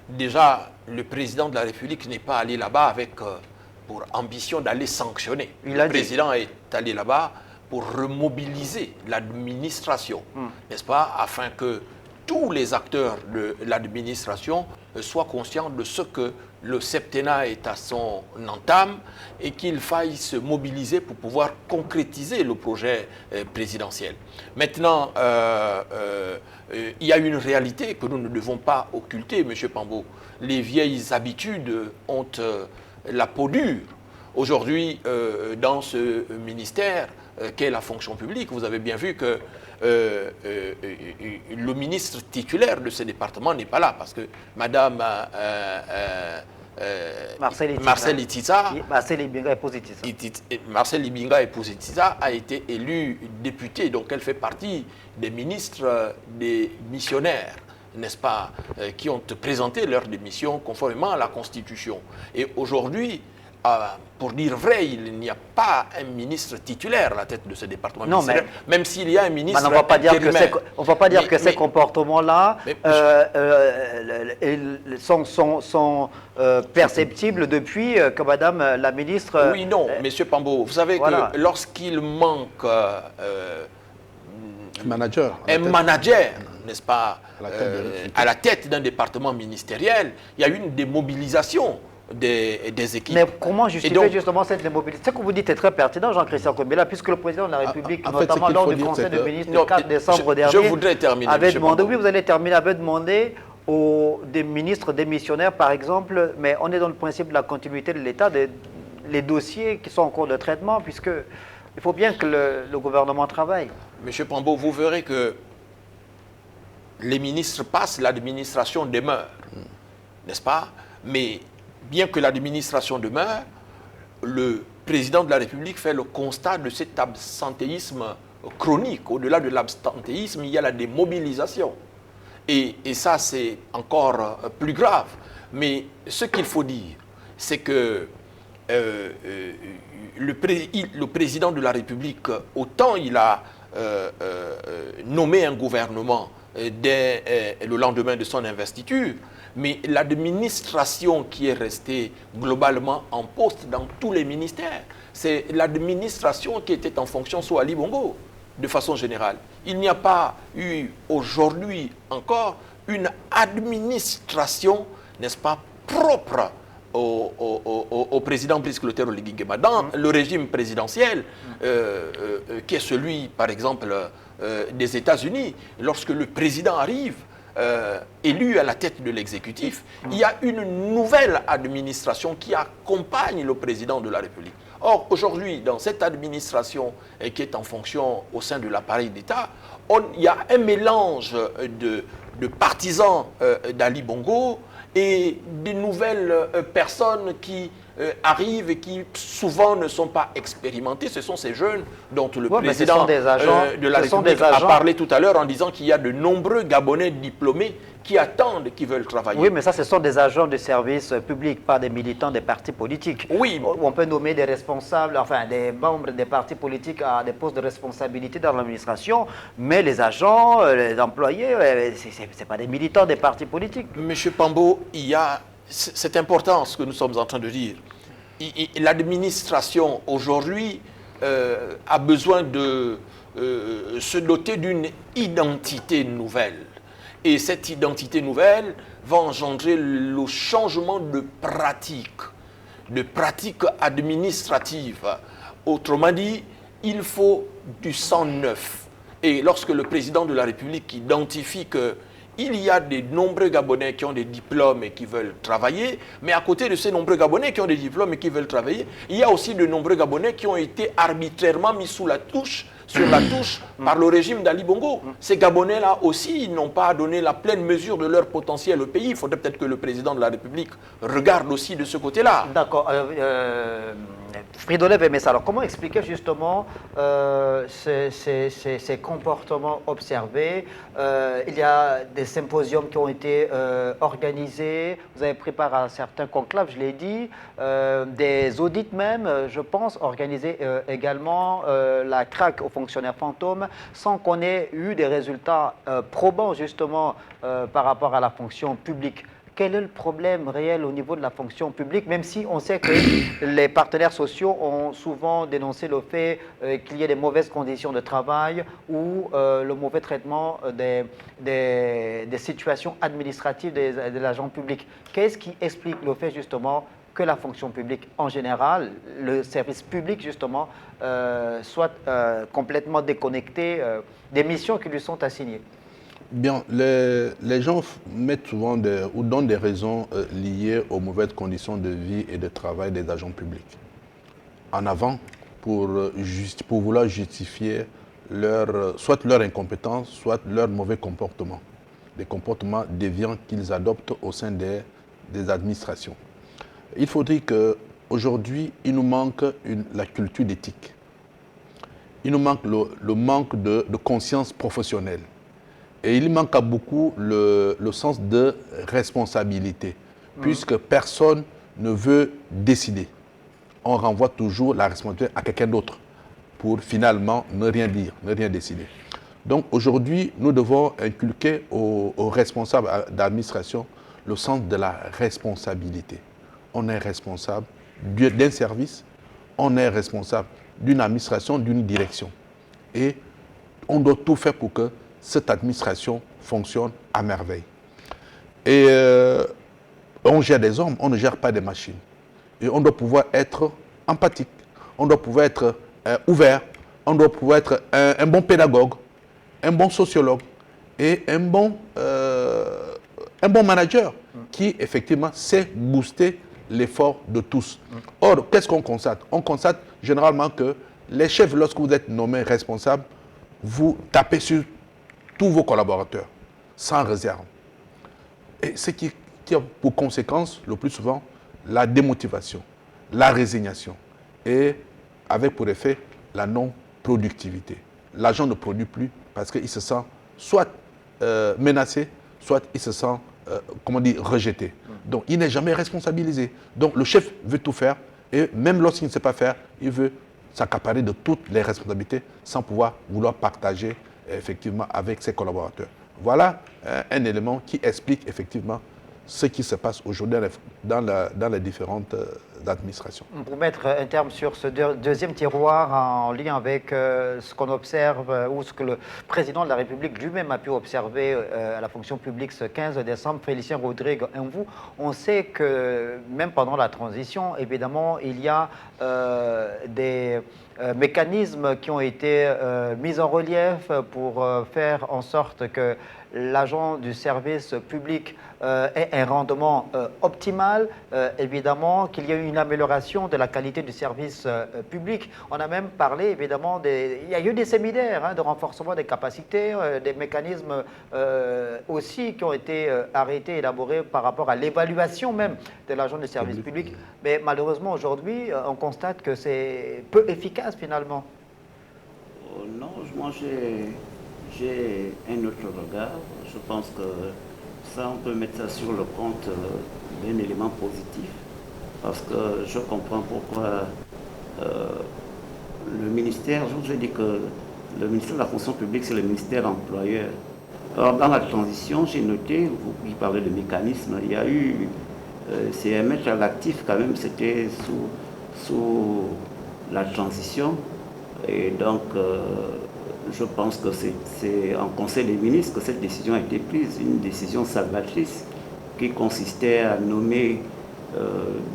Déjà, le président de la République n'est pas allé là-bas avec pour ambition d'aller sanctionner. Le président est allé là-bas pour remobiliser l'administration, n'est-ce pas, afin que tous les acteurs de l'administration soient conscients de ce que le septennat est à son entame et qu'il faille se mobiliser pour pouvoir concrétiser le projet présidentiel. Maintenant, il y a une réalité que nous ne devons pas occulter, M. Pambo. Les vieilles habitudes ont la peau dure. Aujourd'hui, dans ce ministère qu'est la fonction publique, vous avez bien vu que le ministre titulaire de ce département n'est pas là, parce que Madame Marcel Itiza a été élue députée, donc elle fait partie des ministres, des missionnaires, n'est-ce pas, qui ont présenté leur démission conformément à la Constitution. Et aujourd'hui, pour dire vrai, il n'y a pas un ministre titulaire à la tête de ce département ministériel, même s'il y a un ministre
on ne va pas dire que ces comportements-là sont perceptibles depuis que Madame la ministre...
Oui, non, Monsieur Pambo, vous savez que lorsqu'il manque un manager, n'est-ce pas, à la tête d'un département ministériel, il y a une démobilisation des équipes.
Mais comment justifier justement cette démobilisation? Ce que vous dites est très pertinent, Jean-Christian Kombela, puisque le président de la République, notamment lors du Conseil des ministres du 4 décembre dernier,
je voudrais terminer,
avait demandé, oui, vous allez terminer, avait demandé aux des ministres démissionnaires, par exemple, mais on est dans le principe de la continuité de l'État, les dossiers qui sont en cours de traitement, puisque il faut bien que le gouvernement travaille.
Monsieur Pambo, vous verrez que les ministres passent, l'administration demeure, n'est-ce pas? Mais bien que l'administration demeure, le président de la République fait le constat de cet absentéisme chronique. Au-delà de l'absentéisme, il y a la démobilisation. Et ça, c'est encore plus grave. Mais ce qu'il faut dire, c'est que le président de la République, autant il a nommé un gouvernement dès le lendemain de son investiture, mais l'administration qui est restée globalement en poste dans tous les ministères, c'est l'administration qui était en fonction sous Ali Bongo, de façon générale. Il n'y a pas eu aujourd'hui encore une administration, n'est-ce pas, propre au président Brice Clotaire Oligui Nguema. Dans le régime présidentiel, qui est celui, par exemple, des États-Unis, lorsque le président arrive, élu à la tête de l'exécutif, il y a une nouvelle administration qui accompagne le président de la République. Or, aujourd'hui, dans cette administration qui est en fonction au sein de l'appareil d'État, il y a un mélange de partisans d'Ali Bongo et des nouvelles personnes qui arrivent et qui souvent ne sont pas expérimentées. Ce sont ces jeunes dont le président de la République a parlé tout à l'heure en disant qu'il y a de nombreux Gabonais diplômés qui attendent, qui veulent travailler.
Oui, mais ça, ce sont des agents de service public, pas des militants des partis politiques.
Oui.
On peut nommer des responsables, enfin des membres des partis politiques à des postes de responsabilité dans l'administration, mais les agents, les employés, ce n'est pas des militants des partis politiques.
Monsieur Pambo, c'est important ce que nous sommes en train de dire. L'administration aujourd'hui a besoin de se doter d'une identité nouvelle. Et cette identité nouvelle va engendrer le changement de pratique administrative. Autrement dit, il faut du sang neuf. Et lorsque le président de la République identifie qu'il y a de nombreux Gabonais qui ont des diplômes et qui veulent travailler, mais à côté de ces nombreux Gabonais qui ont des diplômes et qui veulent travailler, il y a aussi de nombreux Gabonais qui ont été arbitrairement mis sur la touche par le régime d'Ali Bongo. Ces Gabonais-là aussi n'ont pas donné la pleine mesure de leur potentiel au pays. Il faudrait peut-être que le président de la République regarde aussi de ce côté-là.
D'accord. Fridolin Vemessa, alors comment expliquer justement ces comportements observés? Il y a des symposiums qui ont été organisés, vous avez pris part à certains conclaves, je l'ai dit, des audits même, je pense, organisés également, la craque aux fonctionnaires fantômes, sans qu'on ait eu des résultats probants justement par rapport à la fonction publique. Quel est le problème réel au niveau de la fonction publique, même si on sait que les partenaires sociaux ont souvent dénoncé le fait qu'il y ait des mauvaises conditions de travail ou le mauvais traitement des situations administratives de l'agent public. Qu'est-ce qui explique le fait justement que la fonction publique en général, le service public justement, soit complètement déconnecté des missions qui lui sont assignées?
Bien, les gens mettent souvent ou donnent des raisons liées aux mauvaises conditions de vie et de travail des agents publics en avant pour vouloir justifier soit leur incompétence, soit leur mauvais comportement, des comportements déviants qu'ils adoptent au sein des administrations. Il faudrait qu'aujourd'hui, il nous manque la culture d'éthique. Il nous manque le manque de conscience professionnelle. Et il manque à beaucoup le sens de responsabilité, puisque personne ne veut décider. On renvoie toujours la responsabilité à quelqu'un d'autre pour finalement ne rien dire, ne rien décider. Donc aujourd'hui, nous devons inculquer aux responsables d'administration le sens de la responsabilité. On est responsable d'un service, on est responsable d'une administration, d'une direction. Et on doit tout faire pour que cette administration fonctionne à merveille. Et on gère des hommes, on ne gère pas des machines. Et on doit pouvoir être empathique, on doit pouvoir être ouvert, on doit pouvoir être un bon pédagogue, un bon sociologue et un bon manager qui effectivement sait booster l'effort de tous. Or, qu'est-ce qu'on constate? On constate généralement que les chefs, lorsque vous êtes nommé responsable, vous tapez sur tous vos collaborateurs, sans réserve. Et ce qui a pour conséquence, le plus souvent, la démotivation, la résignation et avec pour effet la non-productivité. L'agent ne produit plus parce qu'il se sent soit menacé, soit il se sent, rejeté. Donc il n'est jamais responsabilisé. Donc le chef veut tout faire et même lorsqu'il ne sait pas faire, il veut s'accaparer de toutes les responsabilités sans vouloir partager effectivement avec ses collaborateurs. Voilà un élément qui explique effectivement ce qui se passe aujourd'hui dans les différentes administrations.
Pour mettre un terme sur ce deuxième tiroir en lien avec ce qu'on observe ou ce que le président de la République lui-même a pu observer à la fonction publique ce 15 décembre, Félicien Rodrigue, on sait que même pendant la transition, évidemment, il y a des mécanismes qui ont été mis en relief pour faire en sorte que l'agent du service public ait un rendement optimal, évidemment qu'il y ait une amélioration de la qualité du service public. On a même parlé évidemment, il y a eu des séminaires de renforcement des capacités, des mécanismes aussi qui ont été arrêtés, élaborés par rapport à l'évaluation même de l'agent du service public. Mais malheureusement aujourd'hui, on constate que c'est peu efficace finalement.
Non, moi j'ai un autre regard. Je pense que ça, on peut mettre ça sur le compte d'un élément positif. Parce que je comprends pourquoi le ministère, je vous ai dit que le ministère de la fonction publique, c'est le ministère employeur. Alors, dans la transition, j'ai noté, vous parlez de mécanisme, il y a eu, c'est un maître à l'actif quand même, c'était sous la transition. Et donc, je pense que c'est en Conseil des ministres que cette décision a été prise, une décision salvatrice qui consistait à nommer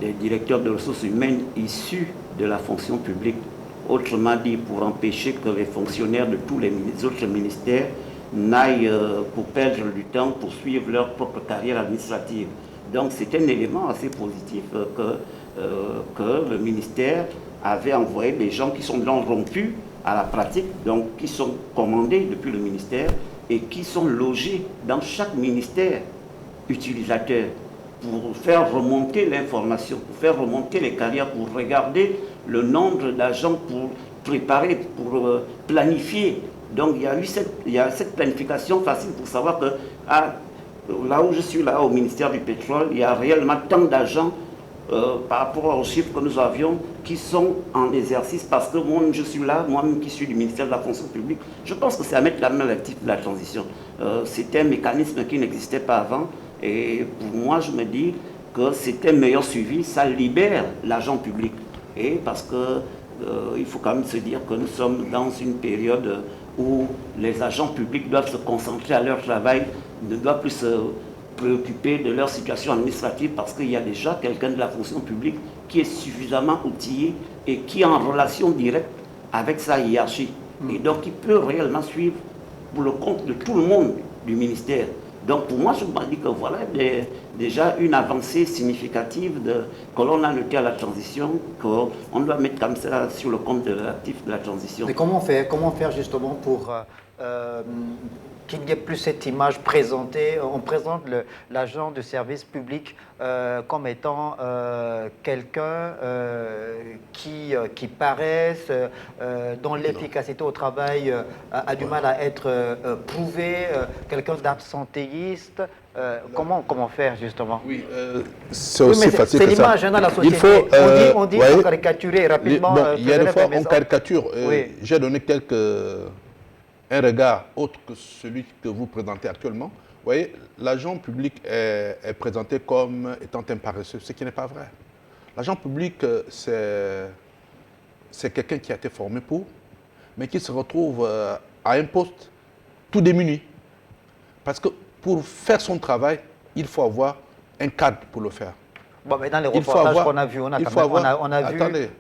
des directeurs de ressources humaines issus de la fonction publique. Autrement dit, pour empêcher que les fonctionnaires de tous les autres ministères n'aillent pour perdre du temps pour suivre leur propre carrière administrative. Donc c'est un élément assez positif que le ministère avait envoyé des gens qui sont donc rompus à la pratique, donc qui sont commandés depuis le ministère et qui sont logés dans chaque ministère utilisateur pour faire remonter l'information, pour faire remonter les carrières, pour regarder le nombre d'agents, pour préparer, pour planifier. Donc il y a cette planification facile pour savoir que là où je suis, là au ministère du pétrole, il y a réellement tant d'agents par rapport aux chiffres que nous avions qui sont en exercice, parce que moi je suis là, moi-même qui suis du ministère de la fonction publique, je pense que c'est à mettre la main à l'actif de la transition. C'est un mécanisme qui n'existait pas avant, et pour moi je me dis que c'est un meilleur suivi, ça libère l'agent public. Et parce que il faut quand même se dire que nous sommes dans une période où les agents publics doivent se concentrer à leur travail, ne doivent plus se préoccupés de leur situation administrative, parce qu'il y a déjà quelqu'un de la fonction publique qui est suffisamment outillé et qui est en relation directe avec sa hiérarchie. Et donc qui peut réellement suivre pour le compte de tout le monde du ministère. Donc pour moi, je me dis que voilà déjà une avancée significative que l'on a notée à la transition, qu'on doit mettre comme ça sur le compte de l'actif de la transition.
Mais comment faire justement pour qu'il n'y ait plus cette image présentée? On présente l'agent du service public comme étant quelqu'un qui paraisse, dont l'efficacité au travail a du mal à être prouvée, quelqu'un d'absentéiste. Comment faire justement?
Oui, c'est aussi facile que ça.
C'est l'image dans la société. On dit
ouais,
caricaturer rapidement.
Il y a des fois on caricature.
Oui.
J'ai donné un regard autre que celui que vous présentez actuellement. Vous voyez, l'agent public est présenté comme étant un paresseux, ce qui n'est pas vrai. L'agent public, c'est quelqu'un qui a été formé pour, mais qui se retrouve à un poste tout démuni. Parce que pour faire son travail, il faut avoir un cadre pour le faire.
Bon, mais dans les reportages qu'on a vus, on a vu,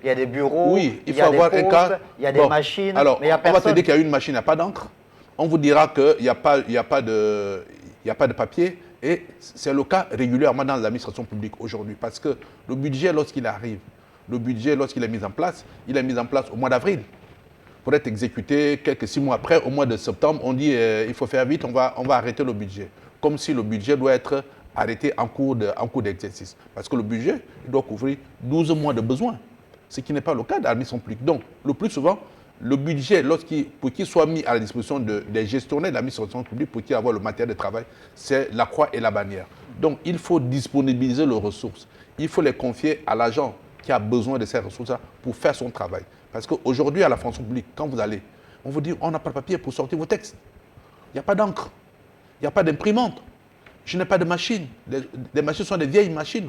il y a des bureaux,
oui,
il y a des postes, il y a des machines,
alors,
mais il y a
on va
personne.
te dire qu'il y a une machine, il n'y a pas d'encre. On vous dira qu'il n'y a pas de papier. Et c'est le cas régulièrement dans l'administration publique aujourd'hui. Parce que le budget, lorsqu'il arrive, lorsqu'il est mis en place, il est mis en place au mois d'avril. Pour être exécuté quelques 6 mois après, au mois de septembre, on dit il faut faire vite, on va arrêter le budget. Comme si le budget doit être arrêté en cours d'exercice. Parce que le budget il doit couvrir 12 mois de besoins. Ce qui n'est pas le cas de l'administration publique. Donc, le plus souvent, le budget, pour qu'il soit mis à la disposition des gestionnaires de l'administration publique, pour qu'il ait le matériel de travail, c'est la croix et la bannière. Donc, il faut disponibiliser les ressources. Il faut les confier à l'agent qui a besoin de ces ressources-là pour faire son travail. Parce qu'aujourd'hui, à la fonction publique, quand vous allez, on vous dit on n'a pas de papier pour sortir vos textes. Il n'y a pas d'encre. Il n'y a pas d'imprimante. Je n'ai pas de machine. Les machines sont des vieilles machines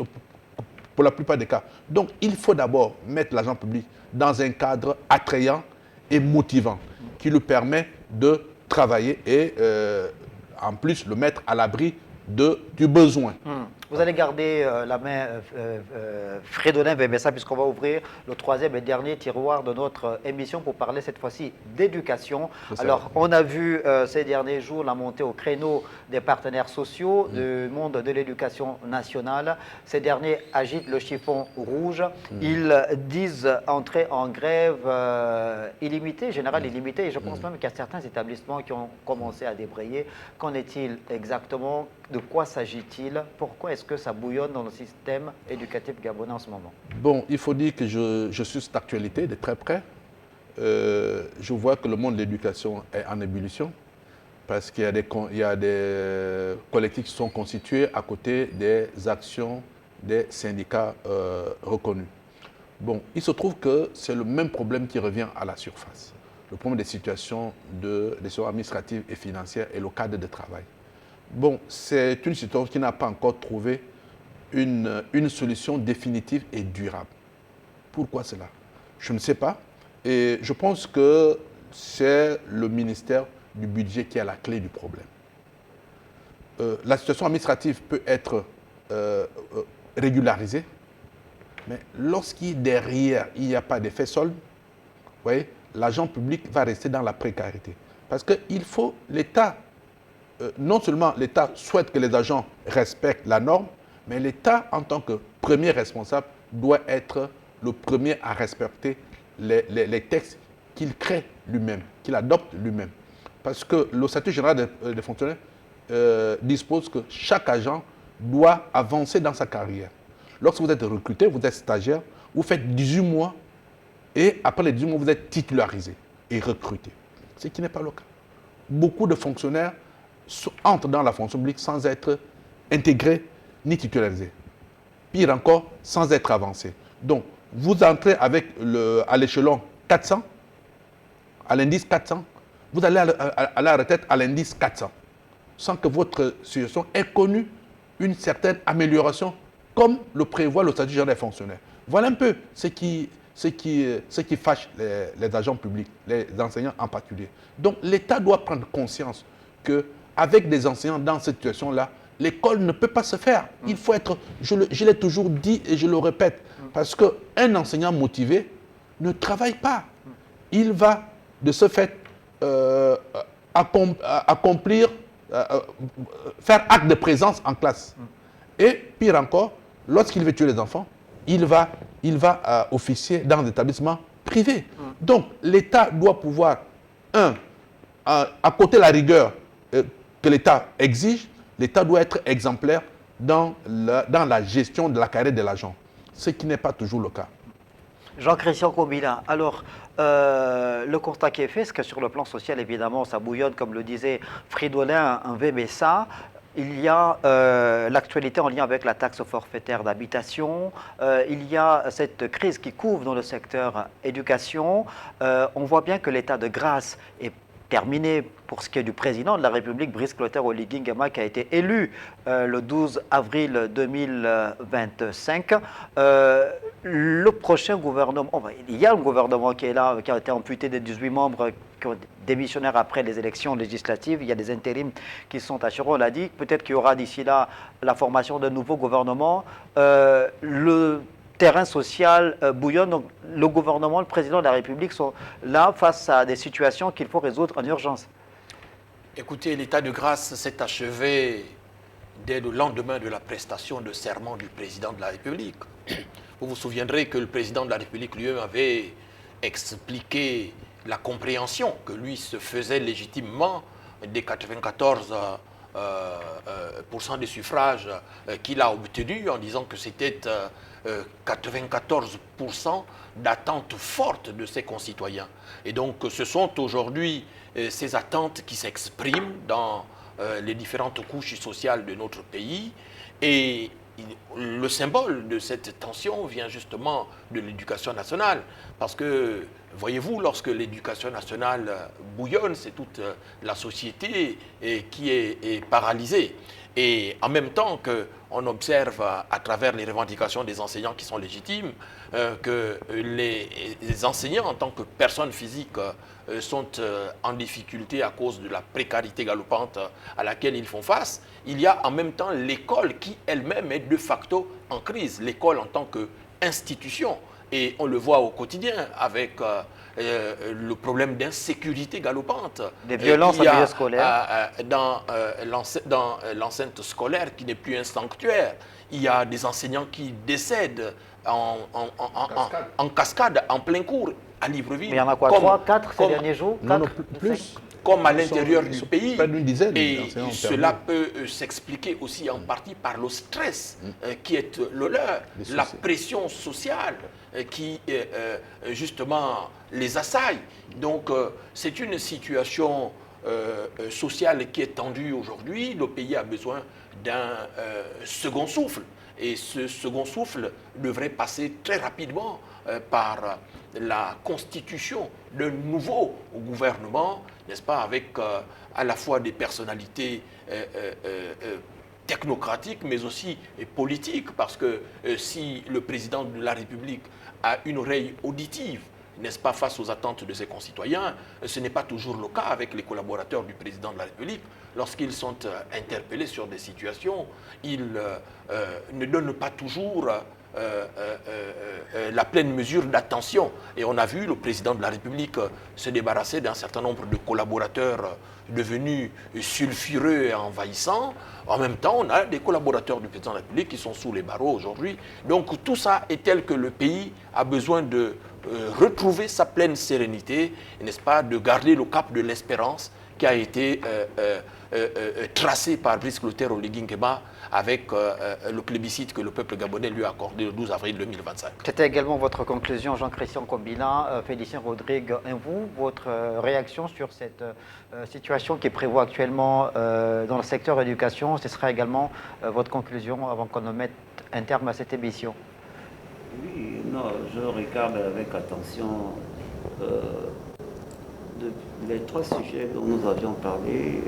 pour la plupart des cas. Donc, il faut d'abord mettre l'agent public dans un cadre attrayant et motivant qui lui permet de travailler et en plus le mettre à l'abri du besoin.
Vous allez garder la main, Fridolin Bembessa, puisqu'on va ouvrir le troisième et dernier tiroir de notre émission pour parler cette fois-ci d'éducation. Alors, on a vu ces derniers jours la montée au créneau des partenaires sociaux du monde de l'éducation nationale. Ces derniers agitent le chiffon rouge. Ils disent entrer en grève illimitée, générale illimitée, et je pense même qu'il y a certains établissements qui ont commencé à débrayer. Qu'en est-il exactement? De quoi s'agit-il? Pourquoi est-ce que ça bouillonne dans le système éducatif gabonais en ce moment?
Bon, il faut dire que je suis cette actualité de très près. Je vois que le monde de l'éducation est en ébullition parce qu'il y a des collectifs qui sont constitués à côté des actions des syndicats reconnus. Bon, il se trouve que c'est le même problème qui revient à la surface. Le problème des situations administratives et financières et le cadre de travail. Bon, c'est une situation qui n'a pas encore trouvé une solution définitive et durable. Pourquoi cela? Je ne sais pas. Et je pense que c'est le ministère du Budget qui a la clé du problème. La situation administrative peut être régularisée, mais lorsqu'il derrière, il n'y a pas d'effet solde, vous voyez, l'agent public va rester dans la précarité. Parce qu'il faut l'État. Non seulement l'État souhaite que les agents respectent la norme, mais l'État, en tant que premier responsable, doit être le premier à respecter les textes qu'il crée lui-même, qu'il adopte lui-même. Parce que le statut général des fonctionnaires dispose que chaque agent doit avancer dans sa carrière. Lorsque vous êtes recruté, vous êtes stagiaire, vous faites 18 mois et après les 18 mois, vous êtes titularisé et recruté. Ce qui n'est pas le cas. Beaucoup de fonctionnaires entrent dans la fonction publique sans être intégrés ni titularisés. Pire encore, sans être avancés. Donc, vous entrez à l'échelon 400, à l'indice 400, vous allez à la retraite à l'indice 400, sans que votre situation ait connu une certaine amélioration, comme le prévoit le statut général des fonctionnaires. Voilà un peu ce qui fâche les agents publics, les enseignants en particulier. Donc, l'État doit prendre conscience qu'avec des enseignants dans cette situation-là, l'école ne peut pas se faire. Il faut être, je l'ai toujours dit et je le répète, parce qu'un enseignant motivé ne travaille pas. Il va, de ce fait, accomplir, faire acte de présence en classe. Et pire encore, lorsqu'il veut tuer les enfants, il va officier dans des établissements privés. Donc, l'État doit pouvoir, à côté de la rigueur que l'État exige, l'État doit être exemplaire dans la gestion de la carrière de l'agent, ce qui n'est pas toujours le cas.
Jean-Christian Kombila, alors le constat qui est fait, c'est que sur le plan social, évidemment, ça bouillonne, comme le disait Fridolin Bembessa. Il y a l'actualité en lien avec la taxe forfaitaire d'habitation. Il y a cette crise qui couvre dans le secteur éducation. On voit bien que l'état de grâce est terminé pour ce qui est du président de la République, Brice Clotaire Oligui Nguema, qui a été élu le 12 avril 2025. Le prochain gouvernement, il y a un gouvernement qui est là, qui a été amputé des 18 membres qui ont démissionnaire après les élections législatives. Il y a des intérims qui sont assurés, on l'a dit. Peut-être qu'il y aura d'ici là la formation d'un nouveau gouvernement. Le terrain social bouillonne. Donc, le gouvernement, le président de la République sont là face à des situations qu'il faut résoudre en urgence.
Écoutez, l'état de grâce s'est achevé dès le lendemain de la prestation de serment du président de la République. Vous vous souviendrez que le président de la République lui-même avait expliqué la compréhension que lui se faisait légitimement des 94% des suffrages qu'il a obtenus, en disant que c'était 94% d'attentes fortes de ses concitoyens. Et donc ce sont aujourd'hui ces attentes qui s'expriment dans les différentes couches sociales de notre pays. Et le symbole de cette tension vient justement de l'éducation nationale, parce que Voyez-vous, lorsque l'éducation nationale bouillonne, c'est toute la société qui est paralysée. Et en même temps qu'on observe à travers les revendications des enseignants qui sont légitimes, que les enseignants en tant que personnes physiques sont en difficulté à cause de la précarité galopante à laquelle ils font face, il y a en même temps l'école qui elle-même est de facto en crise, l'école en tant qu'institution. Et on le voit au quotidien avec le problème d'insécurité galopante.
Des violences en milieu scolaire.
Dans l'enceinte scolaire qui n'est plus un sanctuaire. Il y a des enseignants qui décèdent en cascade, en plein cours, à Libreville.
Mais il y en a quoi, 3, 4 ces derniers jours?
Non,
4,
plus.
Comme à l'intérieur du pays.
Près d'une dizaine.
Et cela peut s'expliquer aussi en partie par le stress qui est le leur, la pression sociale qui justement les assaille. Donc c'est une situation sociale qui est tendue aujourd'hui. Le pays a besoin d'un second souffle. Et ce second souffle devrait passer très rapidement par la constitution d'un nouveau gouvernement, n'est-ce pas, avec à la fois des personnalités technocratiques, mais aussi politiques, parce que si le président de la République a une oreille auditive, n'est-ce pas, face aux attentes de ses concitoyens, ce n'est pas toujours le cas avec les collaborateurs du président de la République. Lorsqu'ils sont interpellés sur des situations, ils ne donnent pas toujours la pleine mesure d'attention. Et on a vu le président de la République se débarrasser d'un certain nombre de collaborateurs devenus sulfureux et envahissants. En même temps, on a des collaborateurs du président de la République qui sont sous les barreaux aujourd'hui. Donc tout ça est tel que le pays a besoin de retrouver sa pleine sérénité, n'est-ce pas, de garder le cap de l'espérance qui a été tracé par Brice Clotaire Oligui Nguema avec le plébiscite que le peuple gabonais lui a accordé le 12 avril 2025.
C'était également votre conclusion, Jean-Christian Kombina. Félicien Rodrigue, et vous, votre réaction sur cette situation qui prévaut actuellement dans le secteur éducation, ce sera également votre conclusion avant qu'on ne mette un terme à cette émission.
Oui, non, je regarde avec attention les trois sujets dont nous avions parlé.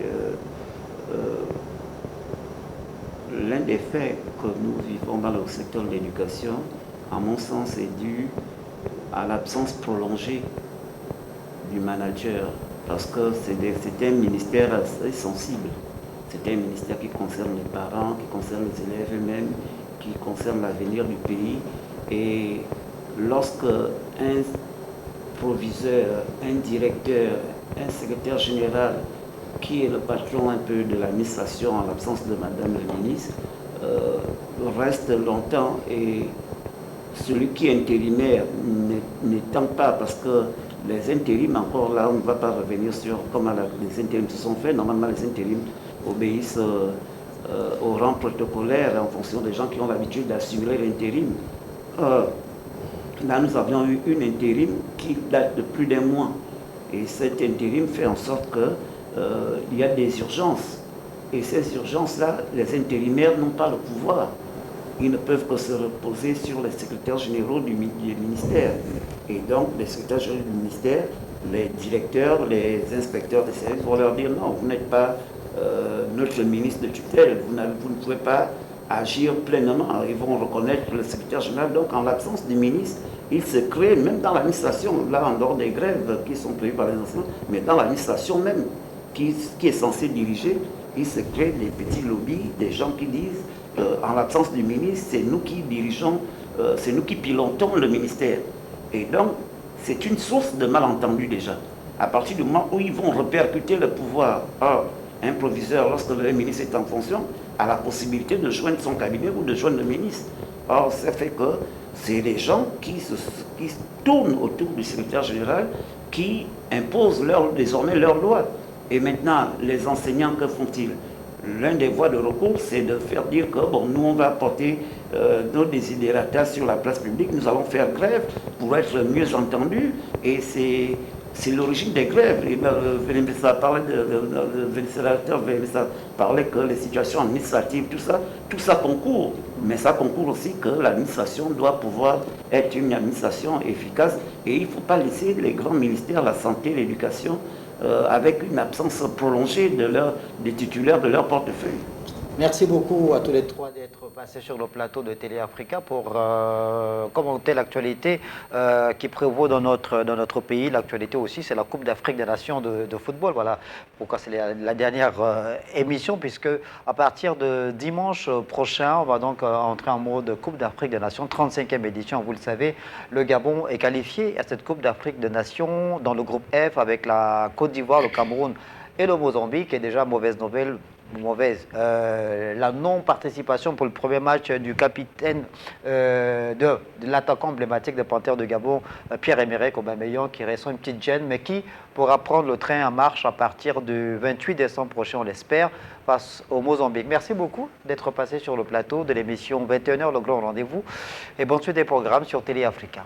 L'un des faits que nous vivons dans le secteur de l'éducation, à mon sens, est dû à l'absence prolongée du manager, parce que c'est un ministère assez sensible. C'est un ministère qui concerne les parents, qui concerne les élèves eux-mêmes, qui concerne l'avenir du pays. Et lorsque un proviseur, un directeur, un secrétaire général, qui est le patron un peu de l'administration en l'absence de Madame le ministre, reste longtemps, et celui qui est intérimaire n'étant pas, parce que les intérims, encore là, on ne va pas revenir sur comment les intérims se sont faits. Normalement, les intérims obéissent au rang protocolaire en fonction des gens qui ont l'habitude d'assurer l'intérim. Là, nous avions eu une intérim qui date de plus d'un mois. Et cet intérim fait en sorte qu'il y a des urgences. Et ces urgences-là, les intérimaires n'ont pas le pouvoir. Ils ne peuvent que se reposer sur les secrétaires généraux du ministère. Et donc, les secrétaires généraux du ministère, les directeurs, les inspecteurs des services vont leur dire non, vous n'êtes pas notre ministre de tutelle, vous ne pouvez pas agir pleinement. Ils vont reconnaître le secrétaire général. Donc, en l'absence du ministre, il se crée, même dans l'administration, là en dehors des grèves qui sont prévues par les enseignants, mais dans l'administration même, qui est censée diriger, il se crée des petits lobbies, des gens qui disent, en l'absence du ministre, c'est nous qui dirigeons, c'est nous qui pilotons le ministère. Et donc, c'est une source de malentendu déjà. À partir du moment où ils vont répercuter le pouvoir, un proviseur, lorsque le ministre est en fonction, a la possibilité de joindre son cabinet ou de joindre le ministre. Or, ça fait que c'est les gens qui tournent autour du secrétaire général qui imposent désormais leurs lois. Et maintenant, les enseignants, que font-ils? L'un des voies de recours, c'est de faire dire que bon, nous, on va porter nos desiderata sur la place publique, nous allons faire grève pour être mieux entendus. Et c'est c'est l'origine des grèves. Le sénateur Vénémissa parlait que les situations administratives, tout ça concourt. Mais ça concourt aussi que l'administration doit pouvoir être une administration efficace. Et il ne faut pas laisser les grands ministères, la santé, l'éducation, avec une absence prolongée des titulaires de leur portefeuille.
Merci beaucoup à tous les trois d'être passés sur le plateau de Télé Africa pour commenter l'actualité qui prévaut dans notre pays. L'actualité aussi, c'est la Coupe d'Afrique des Nations de football. Voilà pourquoi c'est la dernière émission, puisque à partir de dimanche prochain, on va donc entrer en mode Coupe d'Afrique des Nations, 35e édition. Vous le savez, le Gabon est qualifié à cette Coupe d'Afrique des Nations dans le groupe F avec la Côte d'Ivoire, le Cameroun et le Mozambique. Et déjà, mauvaise nouvelle. La non-participation pour le premier match du capitaine de l'attaquant emblématique des Panthères de Gabon, Pierre-Emerick Aubameyang, qui reste une petite gêne, mais qui pourra prendre le train en marche à partir du 28 décembre prochain, on l'espère, face au Mozambique. Merci beaucoup d'être passé sur le plateau de l'émission 21h, le grand rendez-vous, et bonne suite des programmes sur Télé Africa.